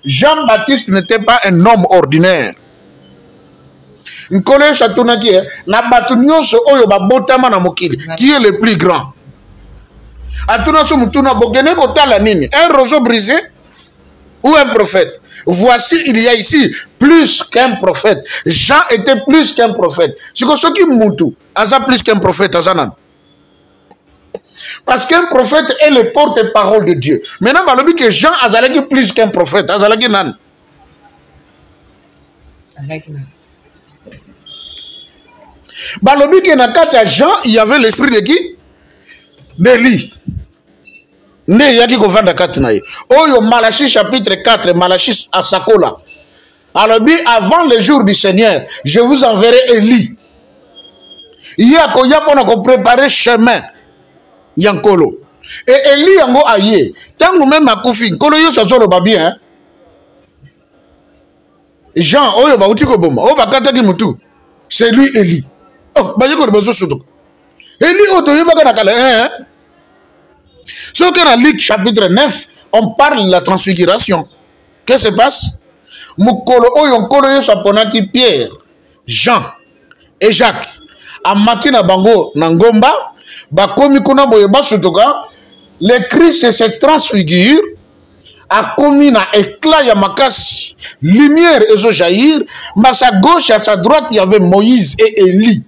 Jean-Baptiste n'était pas un homme ordinaire. Nkole chatuna ki na batu nyonso oyo babotama na mokili. Qui est le plus grand? Atuna so mutuna bogene kotala nini? Un roseau brisé ou un prophète? Voici, il y a ici plus qu'un prophète. Jean était plus qu'un prophète. C'est que ce qui moutou, Aza plus qu'un prophète, Azanan. Parce qu'un prophète est le porte-parole de Dieu. Maintenant, balobi que Jean Azalaki plus qu'un prophète. Azalaki nan. Balobi que nakata Jean, il y avait l'esprit de qui? D'Élie. Ne yaki kovanda katinaye. Oyo Malachie chapitre 4, Malachie à Sakola. Alors dit avant le jour du Seigneur, je vous enverrai Élie. Il y a pour préparer chemin. Yankolo. Et Élie yango aye. Tant nous même à Koufi, kolo yo sazolo babi hein. Jean oyo ba utiko boma. O bakata ki mutu. C'est lui Élie. Oh, ba yeko bezo soto. Élie oto yo bakana kala hein. Ce que dans Luc chapitre 9, on parle de la transfiguration. Qu'est-ce qui se passe? Mukolo oyo nkolo yo saponaki Pierre, Jean et Jacques. Amati na bango na ngomba, bakomi kuna boye basutoka, le Christ se transfigure, a commis na éclat ya makasi, lumière ezo jaillir, mais à sa gauche et à sa droite il y avait Moïse et Élie.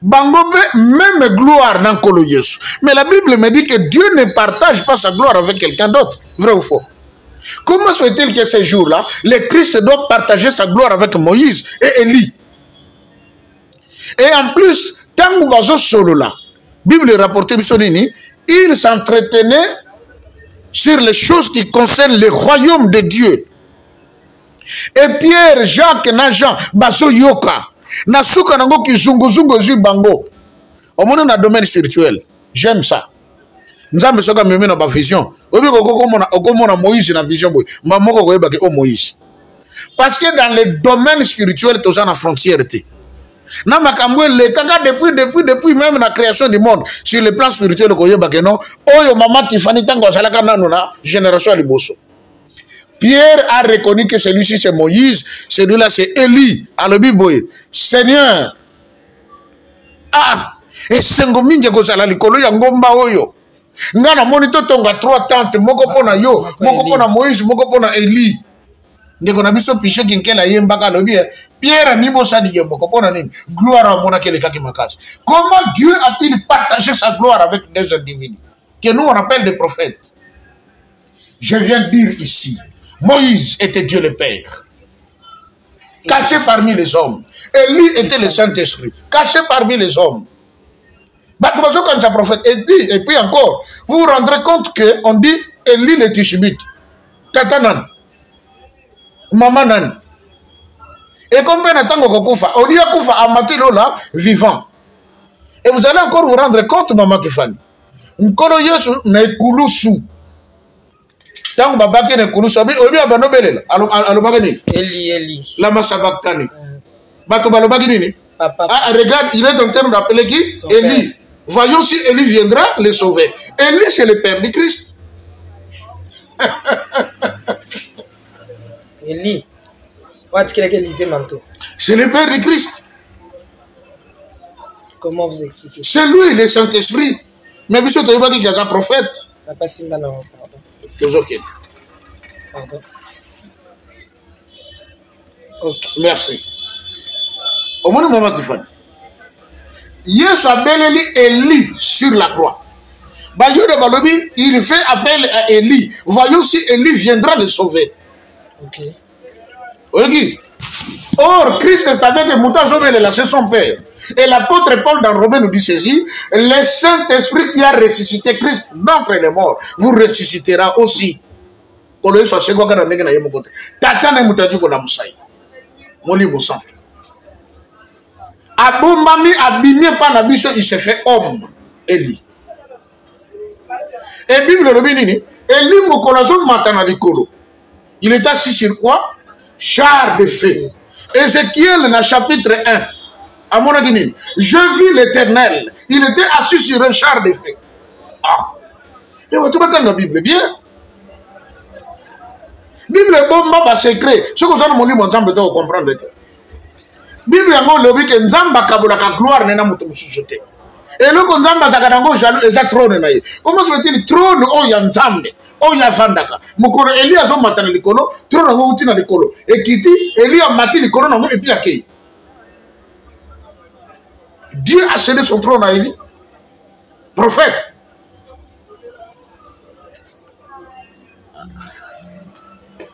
Bangobe, même gloire dans Kolo Yesu. Mais la Bible me dit que Dieu ne partage pas sa gloire avec quelqu'un d'autre. Vrai ou faux? Comment se fait-il que ces jours-là, le Christ doit partager sa gloire avec Moïse et Élie? Et en plus, tant que solo là, Bible rapporte il s'entretenait sur les choses qui concernent le royaume de Dieu. Et Pierre, Jacques, Jean, baso yoka. Nasuka nango ki zungo zu bango. Au moins dans le domaine spirituel. J'aime ça. Nous avons besoin de ma vision. Okomona Moïse na vision boy. Mamoko ko yebake o Moïse. Parce que dans le domaine spirituel tous en frontière té. Na makambo le kaka depuis même la création du monde sur le plan spirituel ko yebake non. Oyo mama Tiffany tango salaka nanu na génération liboso. Pierre a reconnu que celui-ci c'est Moïse, celui-là c'est Élie. Alors Biboye, Seigneur, et sengominje kozala likolo ya ngomba oyo. Ngana monito tonga 3 tentes, moko pona yo, moko pona Moïse, moko pona Élie. Ndeko na biso piché kinkela yembaka lobi. Pierre nibo sadi yemboko pona nini? Gloire à mona kele kaki makasi. Comment Dieu a-t-il partagé sa gloire avec des individus que nous on appelle des prophètes? Je viens de dire ici. Moïse était Dieu le Père, caché parmi les hommes. Élie était le Saint-Esprit, caché parmi les hommes. Quand un prophète et puis encore, vous vous rendrez compte qu'on dit Élie le Tishbite, Tata Nan, Maman Nan. Et comme on attend Koufa, on dit à Koufa à Matilola vivant. Et vous allez encore vous rendre compte, Maman Kifani. Nkolo Yesu na Kulusu. Tant babaki na Kulusu, obi abanobele alobagani. Eli. Lama sabaktani. Bato balobaki nini? Papa. Ah, regarde, il est en train d'appeler qui? Élie. Voyons si Élie viendra les sauver. Élie, c'est le père du Christ. Élie. C'est le père du Christ. Comment vous expliquez? C'est lui, le Saint-Esprit. Mais monsieur, tu as dit qu'il y a un prophète. Papa Simba, non, pardon. C'est ok. Pardon. Ok. Merci. Au moins, maman Tiffany. Yesu a belé Élie sur la croix. Bajou de Balobi, il fait appel à Élie. Voyons si Élie viendra le sauver. Ok. Ok. Or, Christ savait que Moutazobé est lâché son père. Et l'apôtre Paul dans Romains nous dit ceci, le Saint-Esprit qui a ressuscité Christ d'entre les morts vous ressuscitera aussi. Tata ne moutaji ko la moussaï. Moli moussant. Aboumami abimé par la mission, il s'est fait homme. Élie. Et Bible le Bénini, Élie Mokolazo Matana Likolo. Il est assis sur quoi? Char de feu. Ézéchiel, dans chapitre 1. À mon avis, je vis l'Éternel. Il était assis sur un char de feu. Ah. Et vous trouvez dans la Bible bien. Bible est bon, ma secret. Ce que vous avez mon livre, vous comprendre. Bible est bon, le week end, Zamba Kabola, la gloire n'est pas mon société. Et le qu'on Zamba Takanango, jaloux, et ça trône. Comment se fait-il trône, oh, Yanzambe? Oh, ya vandaka. Mukoro Eli a son matin l'écolo, trône en outil dans l'écolo. Et qui dit, Eli a matin l'écolo, non, et puis à qui? Dieu a cédé son trône à Eli. Prophète.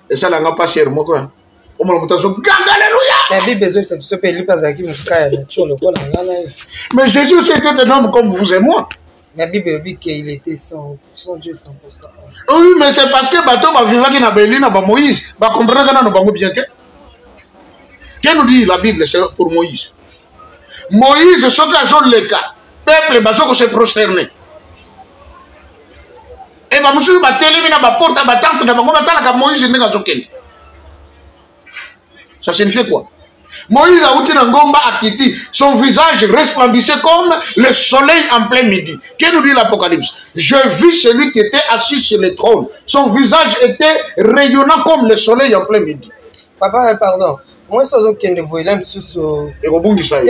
Et ça, là, n'a pas cher, moi, quoi. On m'a dit, alléluia. Mais Jésus, c'était un homme comme vous et moi. La Bible dit qu'il était 100% Dieu, 100%. Oui, mais c'est parce que bateau va vivre qui n'a Béli, n'a pas Moïse, va comprendre que n'a pas bien. Qu'est-ce nous dit la Bible, c'est pour Moïse? Moïse, ce qu'a joué le cas, peuple, va se prosterner. Et va monsieur va télé, n'a pas porte, va tante, n'a pas comment Moïse n'est pas joké. Ça signifie quoi? Moïse a outil Ngomba a quitté, son visage resplendissait comme le soleil en plein midi. Qu'est-ce nous dit l'Apocalypse? Je vis celui qui était assis sur le trône. Son visage était rayonnant comme le soleil en plein midi. Papa, pardon. Moi, je suis un peu et au bout du ça.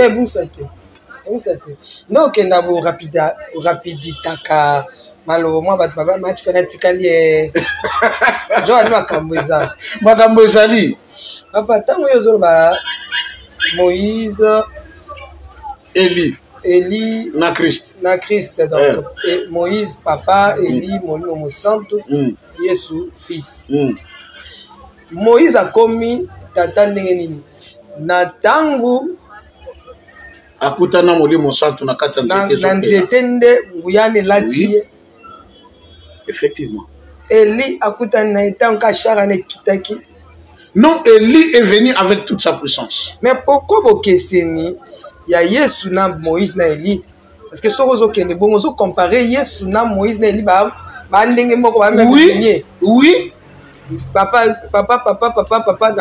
Non, que n'a pas rapidité ka malheureusement papa m'a fait un petit calier. Je vais aller Kamboza. Makambozali. Papa, tant que yo ba Moïse, Élie, na Christ donc Moïse papa, Élie mon santo, Yesu fils. Moïse a commis tata ndenge nini na tangu akutana molimo santo na kata nzete nde nguyane lati. Effectivement. Élie akutana na etanka charane kitaki. Non, Élie est venu avec toute sa puissance. Mais pourquoi vous questionner? Il y a Yesu na Moïse na Élie. Parce que si vous comparez Yesu na Moïse na Élie, oui. Papa, Papa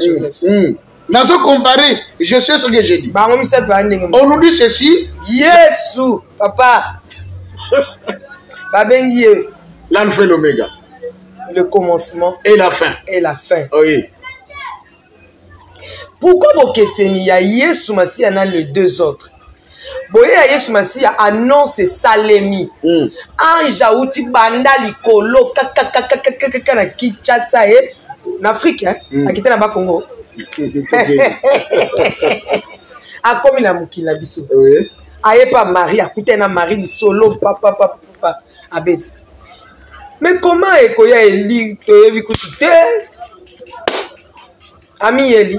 Joseph. Nous avons comparé, je sais ce que j'ai dit. On nous dit ceci. Yesu, papa. L'alpha et l'oméga. Le commencement et la fin. Oui. Pourquoi vous questionner? Il y a Yesu Massia dans les deux autres. Boye Yesu Massia annonce Salemi. Ange outi banda likolo kaka na Kinshasa en Afrique hein. Akita na ba Congo. A comme na mukila biso. Oui. Aye pas Marie, akute na Marie solo papa abet. Mais comment Ekoya Eli te bikuti te? Ami Eli.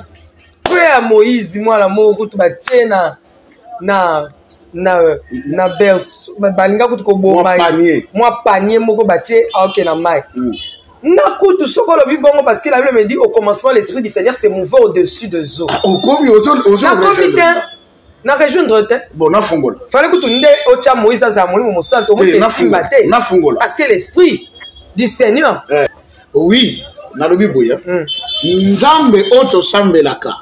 esprit à Moïse, moi la moko tu batie na balinga kutu ko boma moi panier moko batie OK na mai. Na kutu soko lobi bongo parce que la Bible me dit au commencement l'esprit du Seigneur s'est mouvé au-dessus de eaux. Au komi na rejoindre te. Bon na fongola. Fallait que tu nde ocha Moïse za moni mo santo mo te na fongola. Parce que l'esprit du Seigneur. Oui, na lobi boya. Nzambe oto sambelaka.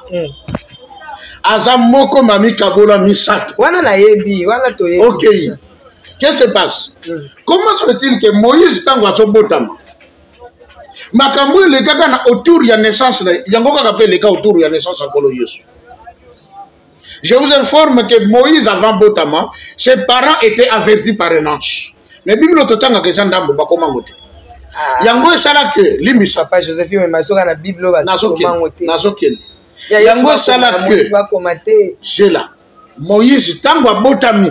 Aza moko mami kabola misato. Wana na yebi, wana to yebi. OK. Qu'est-ce qui se passe? Comment se fait-il que Moïse tango atobotama? Makambo le kaka na autour ya naissance yango kaka pe le ka autour ya naissance akolo Yesu. Je vous informe que Moïse avant botama, ses parents étaient avertis par un ange. Mais Bible totanga ke sandambo ba komangote. Yango sala que limisa papa Joséphine masoka na Bible ba komangote. Nazokende. Yango sala que c'est là. Moïse tango abotami.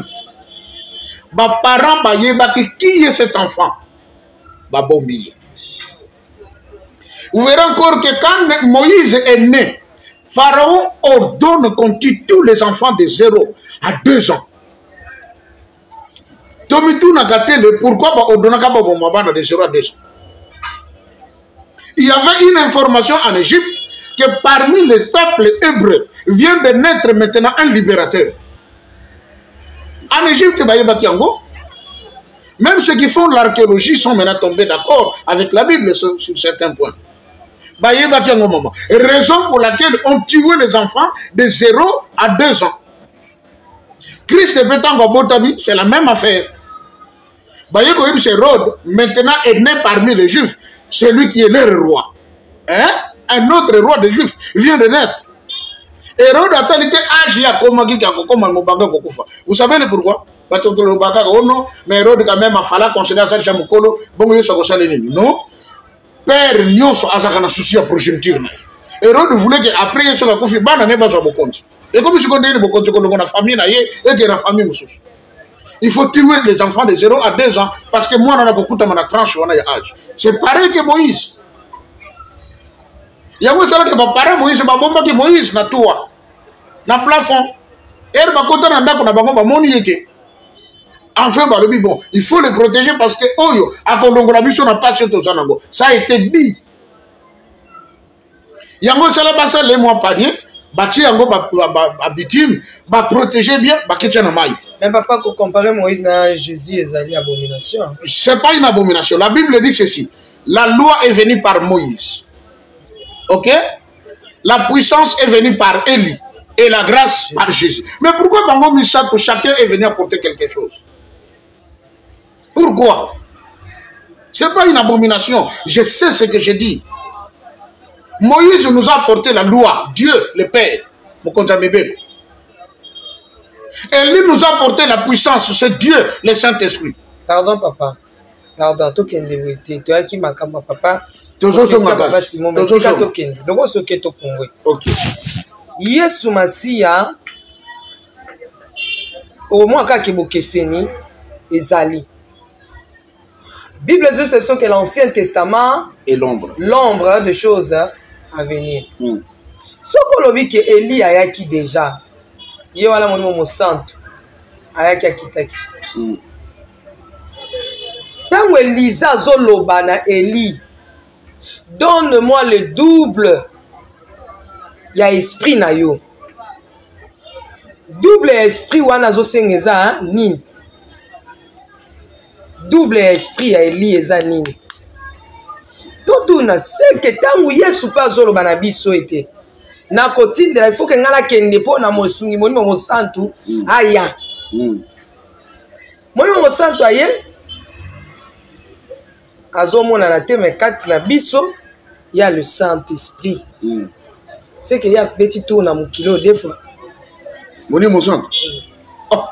Ba parents ba yebaki qui est cet enfant? Ba bombi. Vous verrez encore que quand Moïse est né, Pharaon ordonne qu'on tue tous les enfants de 0 à 2 ans. Tomitou n'a gâté le pourquoi ordonne de 0 à 2 ans. Il y avait une information en Égypte que parmi les peuples hébreux vient de naître maintenant un libérateur. En Égypte, même ceux qui font l'archéologie sont maintenant tombés d'accord avec la Bible sur certains points. Raison pour laquelle on tue les enfants de 0 à 2 ans. Christ de Pétango, c'est la même affaire. Hérode, maintenant est né parmi les Juifs, celui qui est leur roi. Hein? Un autre roi des Juifs vient de naître. Hérode a talité âgé à vous savez le pourquoi? Oh non, mais Hérode quand même a fallu considérer ça chez Mokolo, non? Père Nyonso a un souci à progéniture. Hérode voulait qu'après il soit confié dans les bases à Bokonti. Et comme je connais les Bokonti, on a famille et que la famille me soucie. Il faut tuer les enfants de 0 à 2 ans parce que moi, on a beaucoup de tranche, on a âge. C'est pareil que Moïse. Il y a un que mon parent Moïse, ma bombe qui Moïse, na toi, na plafond. Et le bakoto na ndako na bango ba moni yeke. Enfin, bah, le bon, il faut les protéger parce que Oyo, à Kolongo, mission n'a pas sur Zanango. Ça a été dit. Yango Salabassa, les mois panier, bâti Yango, bitume, protéger bien, Ketchanamaï. Mais papa, pour comparer Moïse à Jésus, ils allaient abomination. C'est pas une abomination. La Bible dit ceci. La loi est venue par Moïse. Ok? La puissance est venue par Élie. Et la grâce par Jésus. Mais pourquoi Bango Missa, pour chacun est venu apporter quelque chose? Pourquoi? Ce n'est pas une abomination. Je sais ce que je dis. Moïse nous a apporté la loi. Dieu, le Père. Et lui nous a apporté la puissance. C'est Dieu, le Saint-Esprit. Pardon, papa. Pardon, tu as qui m'a dit, papa. Ok. Yesu Masia, au moins quand il y ezali. Bible dit que l'Ancien Testament est l'ombre de choses à venir. Ce qu'on dit que Élie a qui déjà, il y a un mon santo, a qui kitaki. Tant que Elisa zoloba na Élie, donne-moi le double. Il y a esprit na yo. Double esprit wana zo sengeza nini. Double esprit ya Eli eza nini. Tout na c'est que tangu Yesu pa zolo bana biso ete. Na kotindela il faut que ngala kende po na mosungi monimo mo santu aya. Monimo mo santu aye. Azomona na teme kati na biso ya le Saint-Esprit. C'est qu'il y a un petit tour dans mon kilo des fois. Mon mon sang. Oh,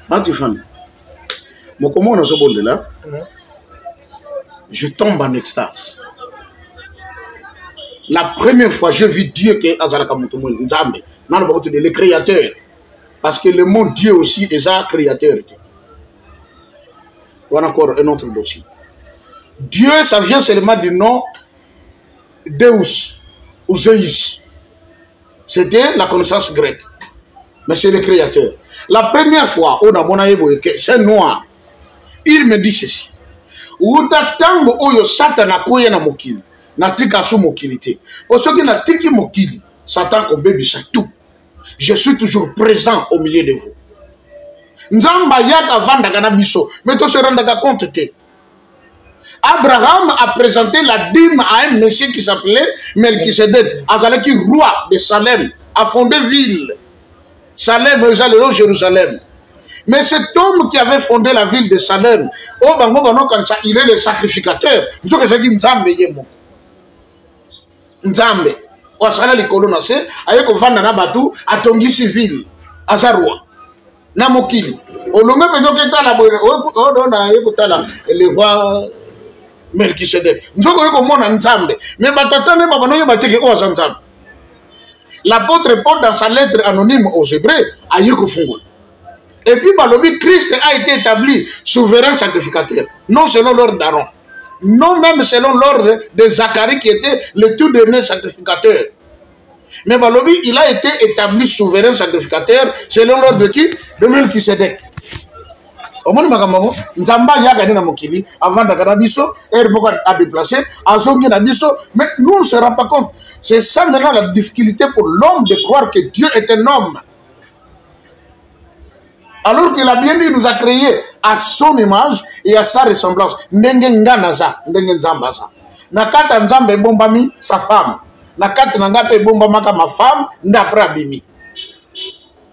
anti-fan. Mon comment on a ce bon de là? Je tombe en extase. La première fois, j'ai vu Dieu qui est le créateur. Parce que le mot Dieu aussi est un créateur. On a encore un autre dossier. Dieu, ça vient seulement du nom Deus ou Zeus. c'était la connaissance grecque. Mais c'est le créateur. La première fois, on a mon c'est noir. Il me dit ceci. Uta tango oyo Satan na koya na mokili. Na tika su mokili te. Osoki na tiki mokili, Satan ko bebi sa tout. Je suis toujours présent au milieu de vous. Nzamba yaka vanda na biso, mais to se rendre compte te. Abraham a présenté la dîme à un monsieur qui s'appelait Melchisedec, Azaleki roi de Salem, a fondé ville. Salem, Jérusalem. Mais cet homme qui avait fondé la ville de Salem, il est le sacrificateur. Nzambe yemo. Nzambe. Wasala likolo na se, ayeko vanda na batu, atongisi ville, azarwa. Na mokili. Olonga penyoke tala boye, na ayeko tala le roi Melchisedec. Nzoko yeko mona Nzambe. Mais batatane babano yo bateke o Nzambe. L'apôtre Paul dans sa lettre anonyme aux Hébreux a yeko fungo. Et puis balobi Christ a été établi souverain sacrificateur, non selon l'ordre d'Aaron, non même selon l'ordre de Zacharie qui était le tout dernier sacrificateur. Mais balobi il a été établi souverain sacrificateur selon l'ordre de qui? De Melchisedec. Au moins Nzamba yaga na mokili avant d'agara biso erbo a déplacé azongi na biso, mais nous on ne se rend pas compte. C'est ça maintenant la difficulté pour l'homme de croire que Dieu est un homme. Alors qu'il a bien dit, il nous a créé à son image et à sa ressemblance. Ndenge nganaza, ndenge nzambaza. Nakata nzambe bombami sa femme. Nakata nangape bombamaka ma femme ndapre abimi.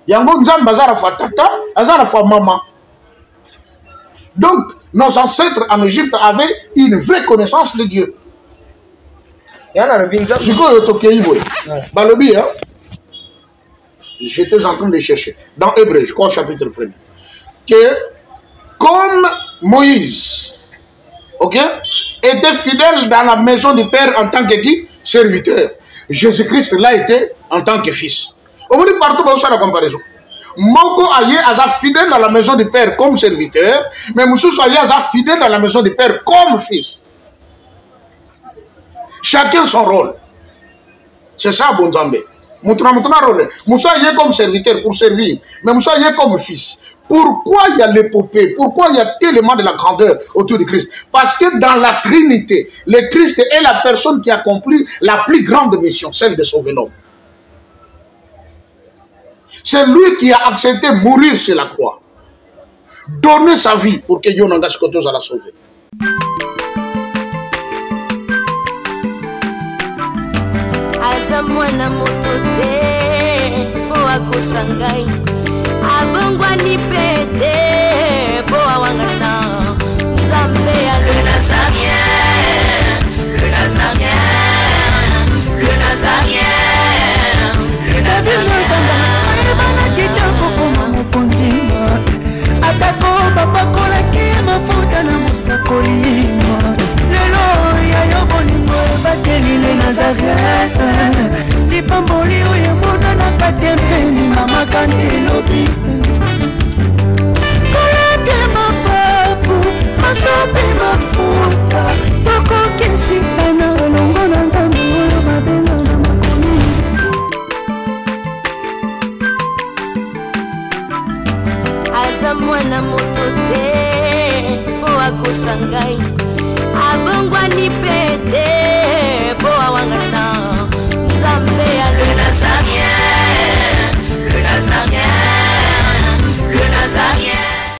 Yango nzambaza la fois tata, aza la fois maman. Donc, nos ancêtres en Égypte avaient une vraie connaissance de Dieu. Balobi, hein? J'étais en train de chercher. Dans Hébreux, je crois, chapitre 1er. Que comme Moïse, ok, était fidèle dans la maison du Père en tant que qui? Serviteur. Jésus-Christ l'a été en tant que fils. On dit partout dans la comparaison. Moko aye aza fidèle dans la maison du Père comme serviteur, mais Moussou aye aza fidèle dans la maison du Père comme fils. Chacun son rôle. C'est ça, bon Zambé. Moussa aye comme serviteur pour servir, mais Moussa aye comme fils. Pourquoi il y a l'épopée? Pourquoi il y a tellement de la grandeur autour du Christ? Parce que dans la Trinité, le Christ est la personne qui accomplit la plus grande mission, celle de sauver l'homme. C'est lui qui a accepté de mourir sur la croix. Donner sa vie pour que Dieu n'en gâche que la sauver. Azamwana motote po akosangai abongwani pete po awangana Nzambe ya le Nazarien, le Nazarien, le Nazarien, le Nazarien. Atako babakolaki mafuta na mosakolima lelo ya yobolingo ebateli le Nazareth lipamboli oyo emonanaka tempeni mama kandi elobi kolaki mapapu masopi mafuta tokokisikana elongo na Nzambe oyo babenga na makomi. Azamwana motote po akosangai abongwani pete po awangana